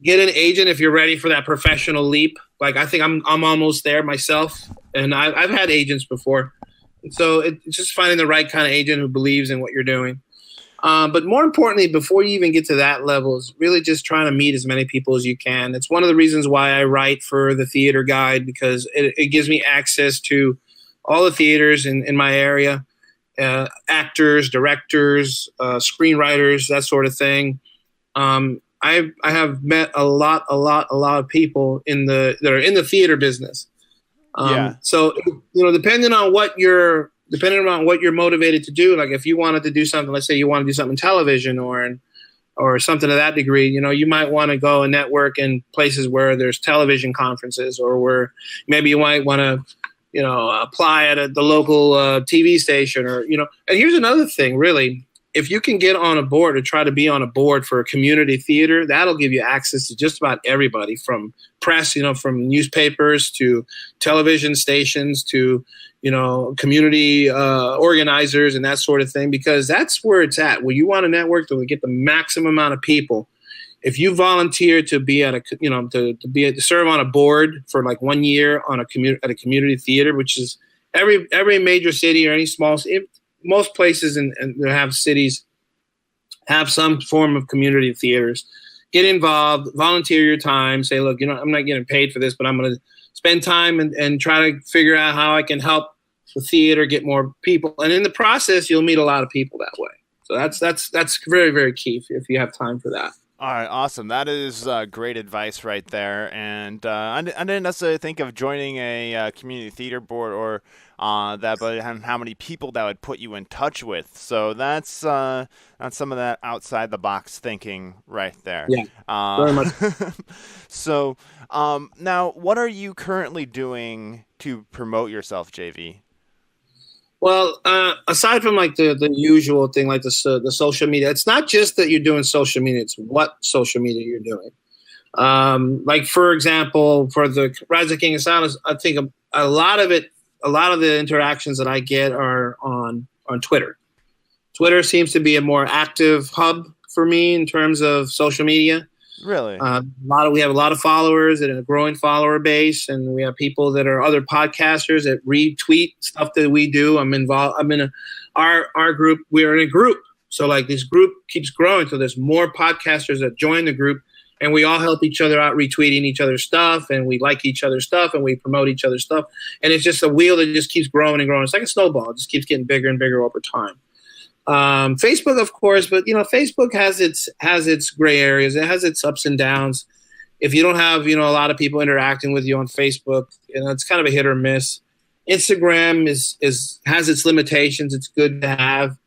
Get an agent if you're ready for that professional leap. Like I think I'm almost there myself, and I've had agents before. So it's just finding the right kind of agent who believes in what you're doing. But more importantly, before you even get to that level, is really just trying to meet as many people as you can. It's one of the reasons why I write for the Theater Guide, because it gives me access to all the theaters in my area, actors, directors, screenwriters, that sort of thing. I have met a lot of people that are in the theater business. Yeah. So depending on what you're motivated to do, like if you wanted to do something, let's say you want to do something in television or something to that degree, you might want to go and network in places where there's television conferences, or where maybe you might want to apply at the local TV station, or and here's another thing, really. If you can get on a board or try to be on a board for a community theater, that'll give you access to just about everybody, from press, from newspapers to television stations to, community organizers and that sort of thing, because that's where it's at. Where you want to network to get the maximum amount of people. If you volunteer to be at to serve on a board for like 1 year on at a community theater, which is every major city or any small most places and that have cities have some form of community theaters. Get involved, volunteer your time, say, look, I'm not getting paid for this, but I'm going to spend time and try to figure out how I can help the theater get more people. And in the process, you'll meet a lot of people that way. So that's very, very key if you have time for that. All right, awesome. That is great advice right there. And I didn't necessarily think of joining a community theater board or that, but how many people that would put you in touch with. So that's some of that outside the box thinking right there. Yeah, very much. So now, what are you currently doing to promote yourself, JV? Well, aside from like the usual thing, like the social media, it's not just that you're doing social media; it's what social media you're doing. Like for example, for the Rise of King of Silence, I think a lot of the interactions that I get are on Twitter. Twitter seems to be a more active hub for me in terms of social media. Really? We have a lot of followers and a growing follower base, and we have people that are other podcasters that retweet stuff that we do. I'm involved. I'm in our group. We're in a group, so like this group keeps growing. So there's more podcasters that join the group, and we all help each other out, retweeting each other's stuff, and we like each other's stuff, and we promote each other's stuff, and it's just a wheel that just keeps growing and growing. It's like a snowball; it just keeps getting bigger and bigger over time. Facebook, of course, but Facebook has its gray areas. It has its ups and downs. If you don't have a lot of people interacting with you on Facebook, it's kind of a hit or miss. Instagram has its limitations. It's good to have,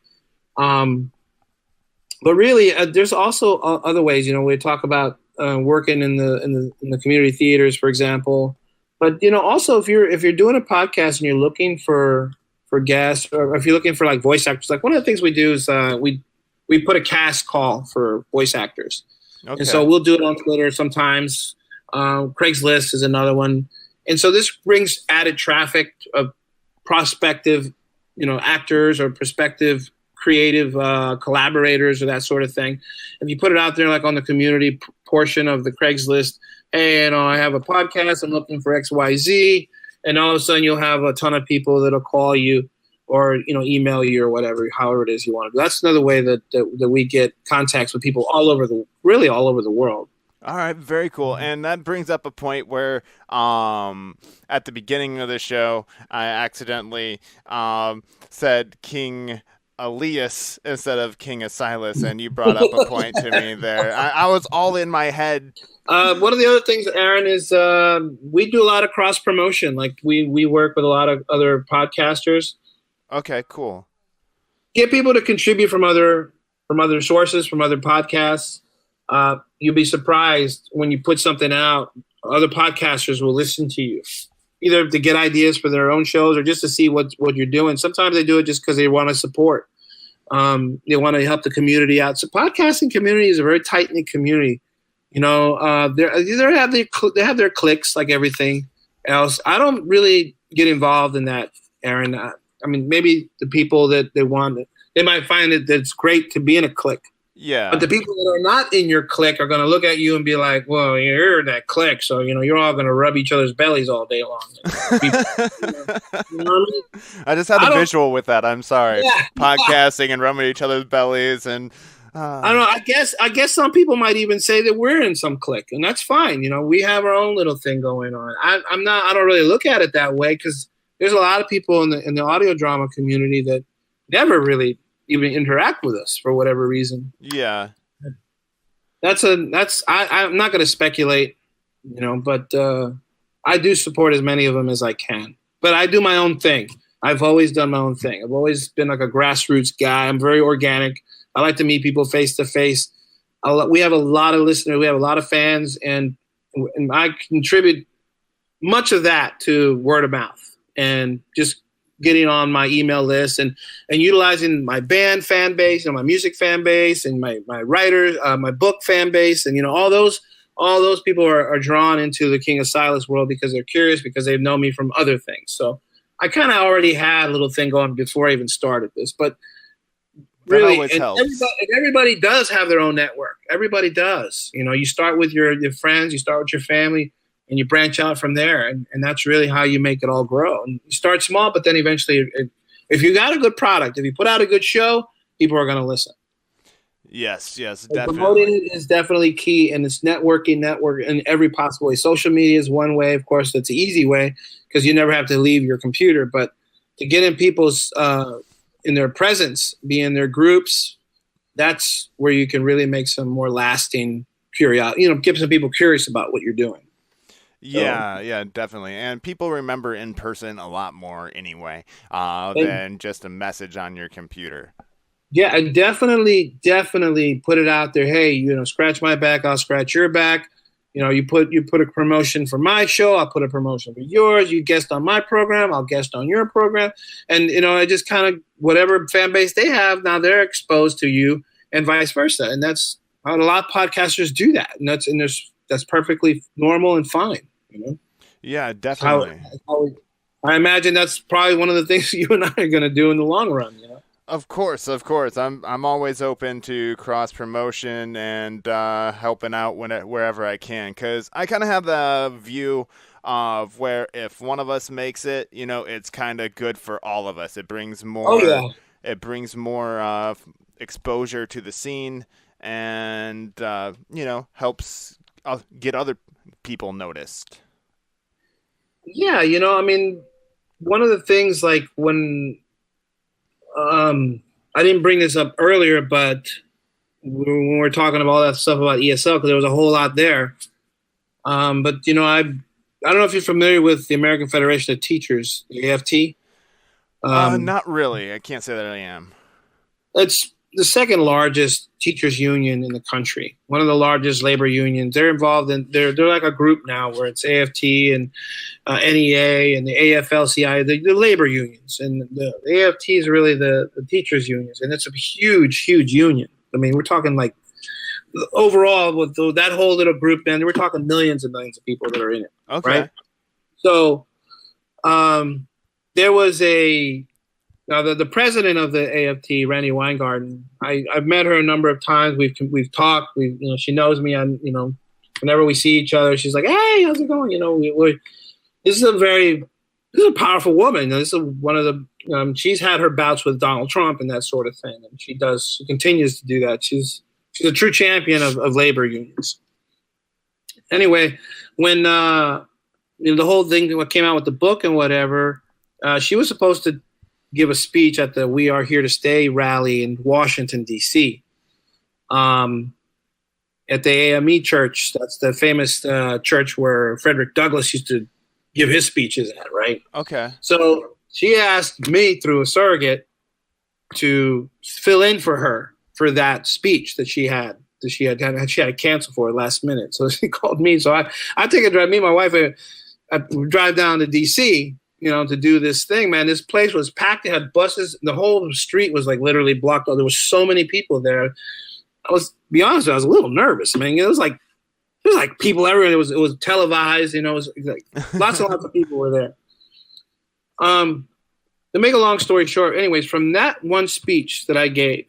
but really, there's also other ways. We talk about working in the community theaters, for example. But also if you're doing a podcast and you're looking for guests, or if you're looking for like voice actors, like one of the things we do is we put a cast call for voice actors, and so we'll do it on Twitter sometimes. Craigslist is another one, and so this brings added traffic of prospective, actors or prospective creative collaborators or that sort of thing. If you put it out there, like on the community portion of the Craigslist, hey, I have a podcast, I'm looking for XYZ, and all of a sudden you'll have a ton of people that'll call you or email you or whatever, however it is you want to do. That's another way that we get contacts with people all over the world. All right, very cool. And that brings up a point where at the beginning of the show, I accidentally said King Elias instead of King Asilas, and you brought up a point to me there. I was all in my head. One of the other things, Aaron, is we do a lot of cross promotion. Like we work with a lot of other podcasters. Okay, cool. Get people to contribute from other sources, from other podcasts. You'll be surprised when you put something out, other podcasters will listen to you, either to get ideas for their own shows or just to see what you're doing. Sometimes they do it just because they want to support. They want to help the community out. So podcasting community is a very tight-knit community. They have their cliques like everything else. I don't really get involved in that, Aaron. I mean, maybe the people that they might find that it's great to be in a clique. Yeah. But the people that are not in your clique are going to look at you and be like, well, you're in that clique, so, you're all going to rub each other's bellies all day long. You know what I mean? I just had a visual with that. I'm sorry. Yeah. Podcasting and rubbing each other's bellies. And I don't know. I guess some people might even say that we're in some clique, and that's fine. We have our own little thing going on. I don't really look at it that way because there's a lot of people in the audio drama community that never really even interact with us for whatever reason. Yeah. I'm not going to speculate, but I do support as many of them as I can. But I do my own thing. I've always done my own thing. I've always been like a grassroots guy. I'm very organic. I like to meet people face to face. We have a lot of listeners. We have a lot of fans, and I contribute much of that to word of mouth and just getting on my email list and utilizing my band fan base and my music fan base and my writers, my book fan base. And, all those people are drawn into the King of Silas world because they're curious, because they've known me from other things. So I kind of already had a little thing going before I even started this, but really, everybody does have their own network. Everybody does. You start with your friends, you start with your family, and you branch out from there. And that's really how you make it all grow. And you start small, but then eventually, if you got a good product, if you put out a good show, people are going to listen. Yes, so definitely. Promoting it is definitely key, and it's network in every possible way. Social media is one way, of course, that's the easy way because you never have to leave your computer. But to get in people's in their presence, be in their groups, that's where you can really make some more lasting curiosity, get some people curious about what you're doing. Yeah, definitely. And people remember in person a lot more anyway than just a message on your computer. Yeah, definitely put it out there. Hey, scratch my back, I'll scratch your back. You put a promotion for my show, I'll put a promotion for yours. You guest on my program, I'll guest on your program. And, I just kind of, whatever fan base they have, now they're exposed to you and vice versa. And that's how a lot of podcasters do that. And that's perfectly normal and fine. Yeah, definitely. I imagine that's probably one of the things you and I are going to do in the long run. Of course. I'm always open to cross promotion and helping out wherever I can, because I kind of have the view of where if one of us makes it, it's kind of good for all of us. It brings more. Oh, yeah. It brings more exposure to the scene, and helps get other people noticed. Yeah, one of the things, like when I didn't bring this up earlier, but when we're talking about all that stuff about ESL, because there was a whole lot there. But I don't know if you're familiar with the American Federation of Teachers, the AFT. Not really. I can't say that I am. It's the second largest teachers union in the country, one of the largest labor unions. They're involved in, they're like a group now where it's AFT and NEA and the AFL-CIO, the labor unions. And the AFT is really the teachers unions. And it's a huge, huge union. I mean, we're talking like overall with that whole little group, man, we're talking millions and millions of people that are in it. Okay. Right. So there was now the president of the AFT, Randy Weingarten. I've met her a number of times. We've talked. She knows me. Whenever we see each other, she's like, "Hey, how's it going?" This is a powerful woman. This is one of the. She's had her bouts with Donald Trump and that sort of thing, and she continues to do that. She's a true champion of labor unions. Anyway, when the whole thing, what came out with the book and whatever, she was supposed to give a speech at the We Are Here to Stay rally in Washington, D.C. At the AME church. That's the famous church where Frederick Douglass used to give his speeches at, right? Okay. So she asked me through a surrogate to fill in for her for that speech that she had to cancel for it last minute. So she called me. So I take a drive. Me and my wife I drive down to D.C., to do this thing, man. This place was packed. They had buses. The whole street was like literally blocked out. There was so many people there. Be honest, I was a little nervous. I mean, it was like people everywhere. It was televised. It was like lots and lots of people were there. To make a long story short, anyways, from that one speech that I gave,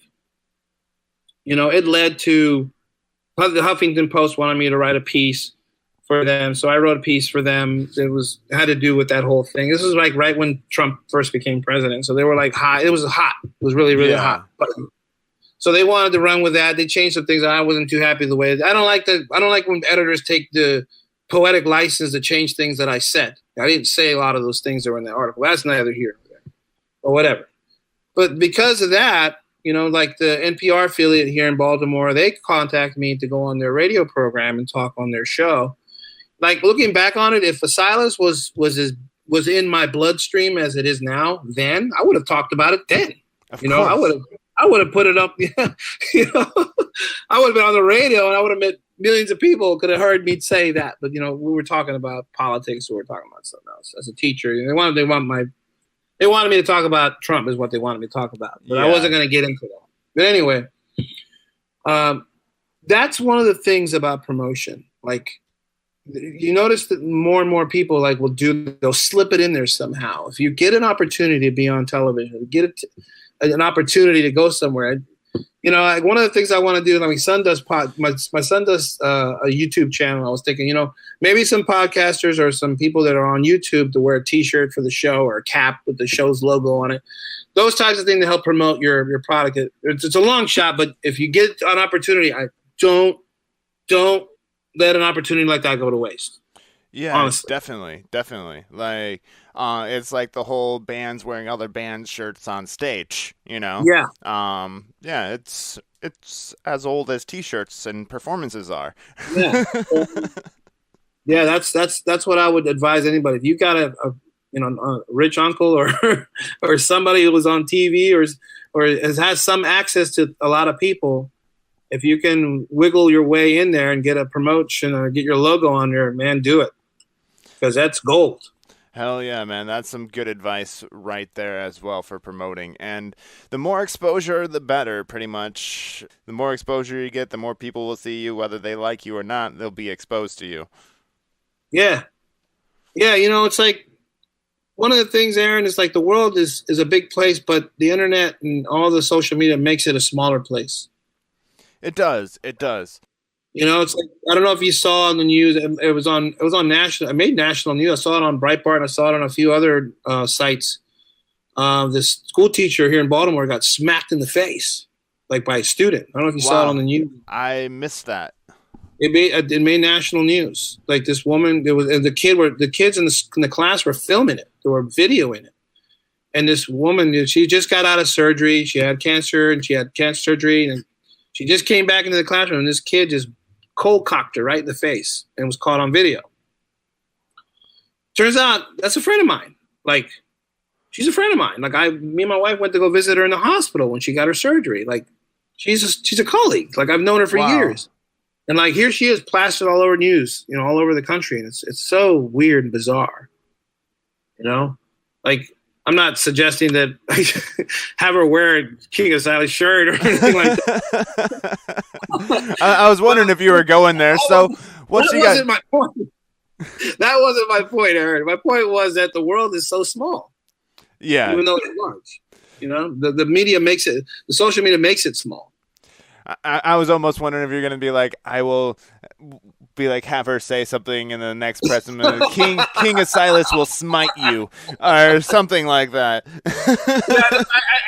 it led to the Huffington Post wanted me to write a piece for them. So I wrote a piece for them. It had to do with that whole thing. This was like right when Trump first became president. So they were like hot. It was hot. It was really, really hot. So they wanted to run with that. They changed some things. I wasn't too happy the way. I don't like when editors take the poetic license to change things that I said. I didn't say a lot of those things that were in the article. That's neither here nor there, or whatever. But because of that, like the NPR affiliate here in Baltimore, they contacted me to go on their radio program and talk on their show. Like looking back on it, if Silas was in my bloodstream as it is now, then I would have talked about it then. I would have put it up. I would have been on the radio and I would have met millions of people could have heard me say that. But we were talking about politics, or we were talking about something else. As a teacher, they wanted me to talk about Trump is what they wanted me to talk about. But I wasn't going to get into that. But anyway, that's one of the things about promotion. Like, you notice that more and more people they'll slip it in there somehow. If you get an opportunity to be on television, get an opportunity to go somewhere, one of the things I want to do, my son does my son does a YouTube channel. I was thinking, maybe some podcasters or some people that are on YouTube to wear a T-shirt for the show or a cap with the show's logo on it. Those types of things to help promote your product. It's a long shot, but if you get an opportunity, don't let an opportunity like that go to waste. Yeah, honestly. Definitely. Like, it's like the whole bands wearing other bands' shirts on stage, Yeah. Yeah, it's as old as T-shirts and performances are. Yeah. Yeah, that's what I would advise anybody. If you got a rich uncle or somebody who was on TV or has some access to a lot of people, if you can wiggle your way in there and get a promotion or get your logo on there, man, do it. Because that's gold. Hell yeah, man. That's some good advice right there as well for promoting. And the more exposure, the better, pretty much. The more exposure you get, the more people will see you. Whether they like you or not, they'll be exposed to you. Yeah. Yeah, it's like one of the things, Aaron, is like the world is a big place, but the internet and all the social media makes it a smaller place. It does. It's like, I don't know if you saw on the news. It was on national. It made national news. I saw it on Breitbart, and I saw it on a few other sites. This school teacher here in Baltimore got smacked in the face, like by a student. I don't know if you saw it on the news. I missed that. It made national news. Like this woman, the kids in the class were filming it. They were videoing it. And this woman, she just got out of surgery. She had cancer, and she had cancer surgery, and she just came back into the classroom, and this kid just cold cocked her right in the face and was caught on video. Turns out that's a friend of mine. Like, she's a friend of mine. Like, me and my wife went to go visit her in the hospital when she got her surgery. Like, She's a colleague. Like I've known her for years, and like here she is plastered all over news, all over the country, and it's so weird and bizarre. Like I'm not suggesting that I have her wear a King of Silas shirt or anything like that. I was wondering if you were going there. So what you got? My point. That wasn't my point, Aaron. My point was that the world is so small. Yeah. Even though it's large. The media makes it, the social media makes it small. I was almost wondering if you're going to be like, I will be like, have her say something in the next press minute. King of Silas will smite you or something like that.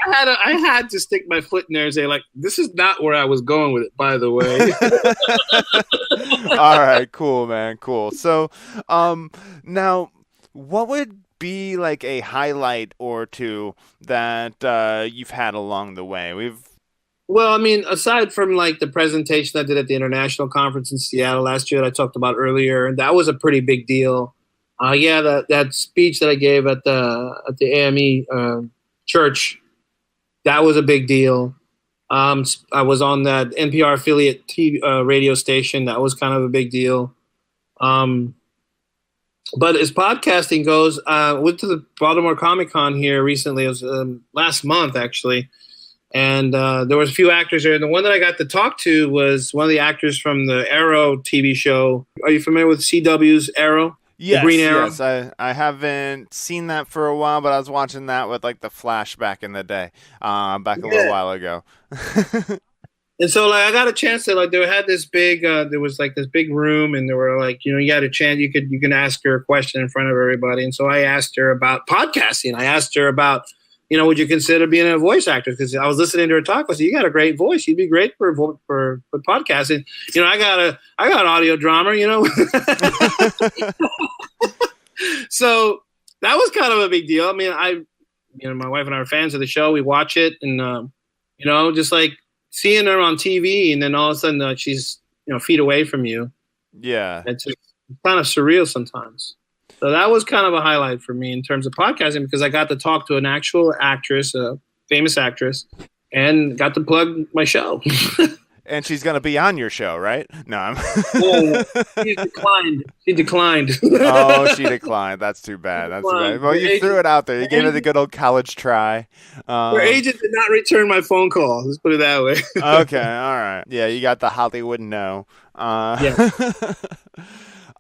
I had to stick my foot in there and say, like, this is not where I was going with it, by the way. All right, cool, man. Cool. So, now what would be like a highlight or two that you've had along the way? Well, I mean, aside from like the presentation I did at the international conference in Seattle last year that I talked about earlier, that was a pretty big deal. That speech that I gave at the AME church, that was a big deal. I was on that NPR affiliate radio station. That was kind of a big deal. But as podcasting goes, I went to the Baltimore Comic Con here recently. It was last month, actually. And there was a few actors there. And the one that I got to talk to was one of the actors from the Arrow TV show. Are you familiar with CW's Arrow? Yes, the Green Arrow? Yes. I haven't seen that for a while, but I was watching that with like the Flash back in the day, back a little while ago. And so like I got a chance to like they had this big there was like this big room and there were like you got a chance you can ask her a question in front of everybody. And so I asked her about podcasting. I asked her about would you consider being a voice actor? Because I was listening to her talk. I said, you got a great voice. You'd be great for podcasting. I got an audio drama, So that was kind of a big deal. I mean, my wife and I are fans of the show. We watch it and, just like seeing her on TV and then all of a sudden she's, feet away from you. Yeah. It's kind of surreal sometimes. So that was kind of a highlight for me in terms of podcasting because I got to talk to an actual actress, a famous actress, and got to plug my show. And she's going to be on your show, right? No. She declined. Oh, she declined. That's too bad. Too bad. Well, you threw it out there. You gave it a good old college try. Her agent did not return my phone call. Let's put it that way. Okay. All right. Yeah, you got the Hollywood no. Yeah.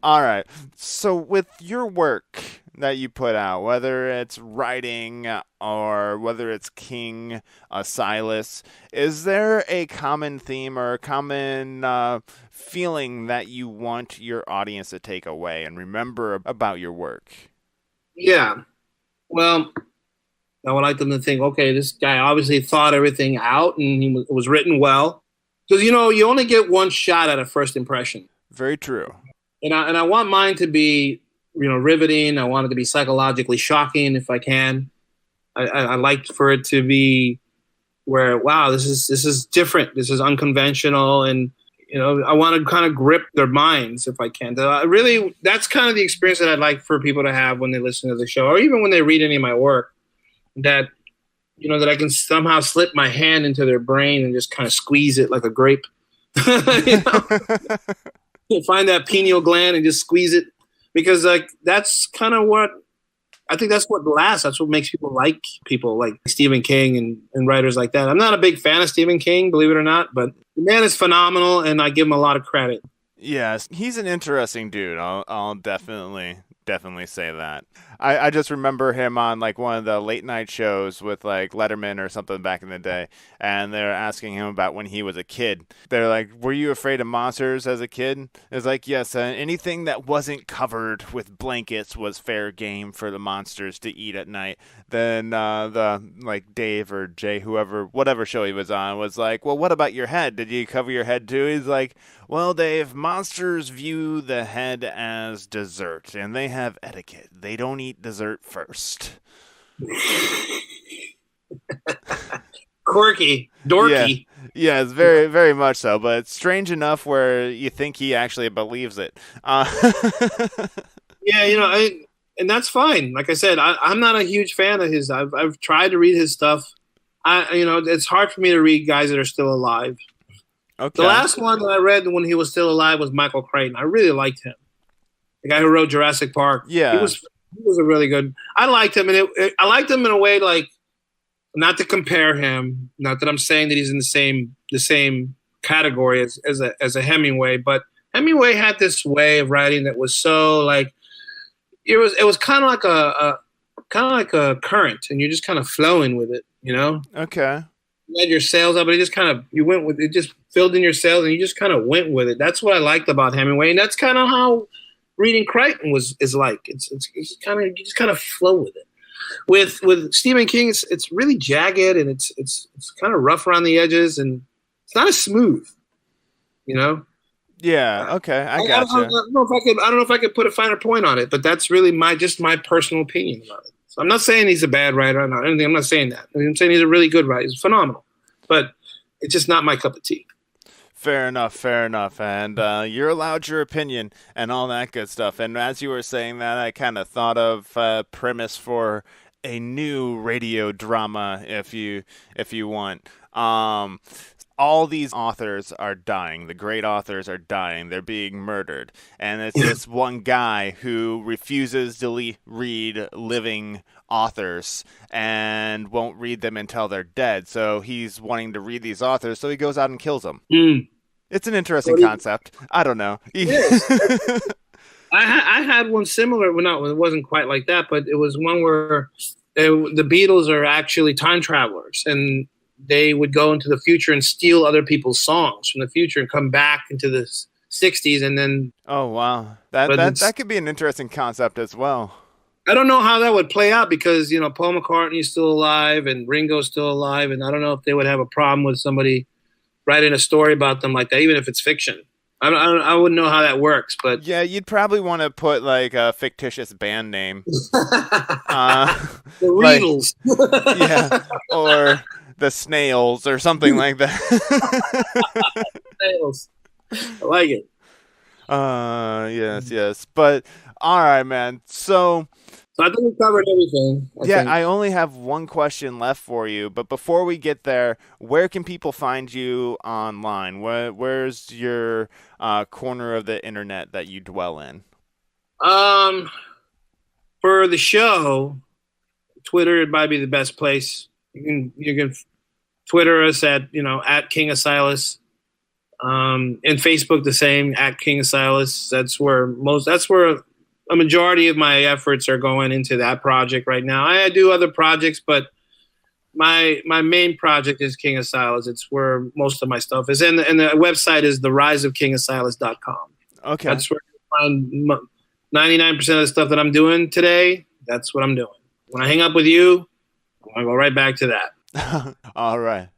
All right. So with your work that you put out, whether it's writing or whether it's King Silas, is there a common theme or a common feeling that you want your audience to take away and remember about your work? Yeah. Well, I would like them to think, okay, this guy obviously thought everything out and it was written well. Because, you only get one shot at a first impression. Very true. And I want mine to be, riveting. I want it to be psychologically shocking if I can. I like for it to be where, wow, this is different. This is unconventional. And, I want to kind of grip their minds if I can. Really, that's kind of the experience that I'd like for people to have when they listen to the show or even when they read any of my work, that, that I can somehow slip my hand into their brain and just kind of squeeze it like a grape. Find that pineal gland and just squeeze it because like that's kind of what I think that's what lasts. That's what makes people like Stephen King and writers like that. I'm not a big fan of Stephen King, believe it or not, but the man is phenomenal and I give him a lot of credit. Yes, he's an interesting dude. I'll definitely say that. I just remember him on like one of the late night shows with like Letterman or something back in the day, and they're asking him about when he was a kid. They're like, "Were you afraid of monsters as a kid?" It's like, "Yes, anything that wasn't covered with blankets was fair game for the monsters to eat at night." Then the like Dave or Jay, whatever show he was on, was like, "Well, what about your head? Did you cover your head too?" He's like, "Well, Dave, monsters view the head as dessert, and they have etiquette. They don't eat dessert first." Quirky, dorky. Yeah, it's very, very much so, but it's strange enough where you think he actually believes it. Yeah, and that's fine. Like I said, I'm not a huge fan of his. I've tried to read his stuff. it's hard for me to read guys that are still alive. Okay. The last one that I read when he was still alive was Michael Crichton. I really liked him. The guy who wrote Jurassic Park. Yeah. He was a really good. I liked him, and I liked him in a way, like, not to compare him. Not that I'm saying that he's in the same category as a Hemingway, but Hemingway had this way of writing that was so, like, it was kind of like a current, and you're just kind of flowing with it, you know. Okay. You had your sails up, but you went with it, just filled in your sails, and you just kind of went with it. That's what I liked about Hemingway, and that's kind of how reading Crichton is like. It's kind of, you just kind of flow with it. With Stephen King, it's really jagged, and it's kind of rough around the edges, and it's not as smooth, you know. Yeah. Okay. I gotcha. I don't know if I could put a finer point on it, but that's really my personal opinion about it. So I'm not saying he's a bad writer or not anything. I'm not saying that. I'm saying he's a really good writer. He's phenomenal, but it's just not my cup of tea. Fair enough. And you're allowed your opinion and all that good stuff. And as you were saying that, I kind of thought of a premise for a new radio drama, if you want. All these authors are dying. The great authors are dying. They're being murdered. And it's this one guy who refuses to read living authors and won't read them until they're dead. So he's wanting to read these authors, so he goes out and kills them. It's an interesting concept. I don't know. Yes. I had one similar. Well, no, it wasn't quite like that, but it was one where the Beatles are actually time travelers, and they would go into the future and steal other people's songs from the future and come back into the 60s, and then. Oh wow, that could be an interesting concept as well. I don't know how that would play out because Paul McCartney's still alive and Ringo's still alive, and I don't know if they would have a problem with somebody writing a story about them like that, even if it's fiction. I wouldn't know how that works, but yeah, you'd probably want to put like a fictitious band name, the Beatles, yeah, or the Snails or something like that. Snails, I like it. Yes, but all right, man. So I think we covered everything. I only have one question left for you, but before we get there, where can people find you online? Where's your corner of the internet that you dwell in? For the show, Twitter might be the best place. You can Twitter us at King of Silas, and Facebook the same, at King of Silas. That's where a majority of my efforts are going into that project right now. I do other projects, but my main project is King of Silas. It's where most of my stuff is. And the website is theriseofkingofsilas.com. Okay. That's where you find 99% of the stuff that I'm doing today. That's what I'm doing. When I hang up with you, I'm going to go right back to that. All right.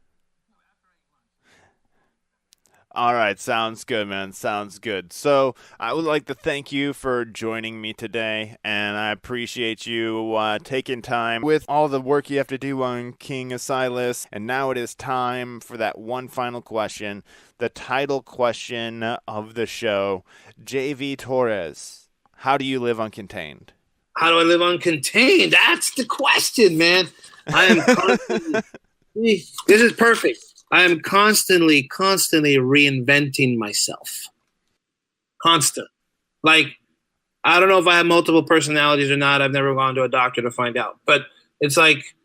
All right, sounds good, man. Sounds good. So I would like to thank you for joining me today, and I appreciate you taking time with all the work you have to do on King of Silas. And now it is time for that one final question, the title question of the show. JV Torres, how do you live uncontained? How do I live uncontained? That's the question, man. I am constantly. This is perfect. I am constantly reinventing myself. Constant. Like, I don't know if I have multiple personalities or not. I've never gone to a doctor to find out. But it's like,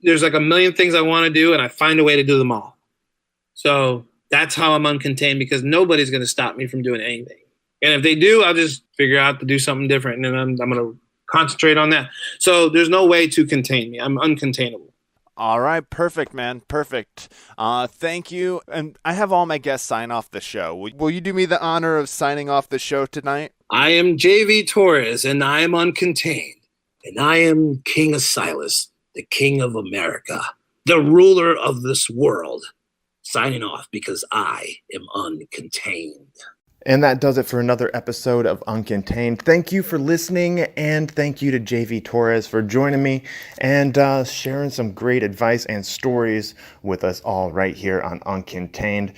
there's like a million things I want to do, and I find a way to do them all. So that's how I'm uncontained, because nobody's going to stop me from doing anything. And if they do, I'll just figure out to do something different, and then I'm going to concentrate on that. So there's no way to contain me. I'm uncontainable. All right, perfect, man, perfect. Thank you. And I have all my guests sign off the show. Will you do me the honor of signing off the show tonight? I am JV Torres, and I am uncontained. And I am King of Silas, the King of America, the ruler of this world. Signing off because I am uncontained. And that does it for another episode of Uncontained. Thank you for listening, and thank you to JV Torres for joining me and sharing some great advice and stories with us all right here on Uncontained.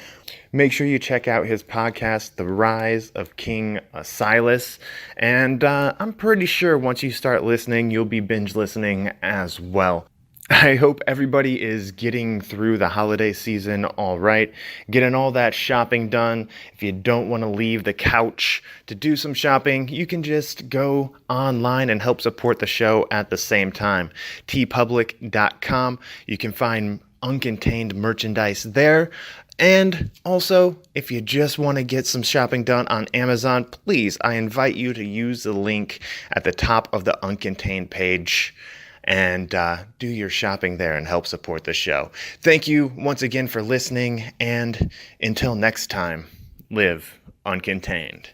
Make sure you check out his podcast, The Rise of King Silas. And I'm pretty sure once you start listening, you'll be binge listening as well. I hope everybody is getting through the holiday season all right, getting all that shopping done. If you don't want to leave the couch to do some shopping, you can just go online and help support the show at the same time. tpublic.com. You can find uncontained merchandise there. And also, if you just want to get some shopping done on Amazon, please, I invite you to use the link at the top of the Uncontained page and do your shopping there and help support the show. Thank you once again for listening, and until next time, live uncontained.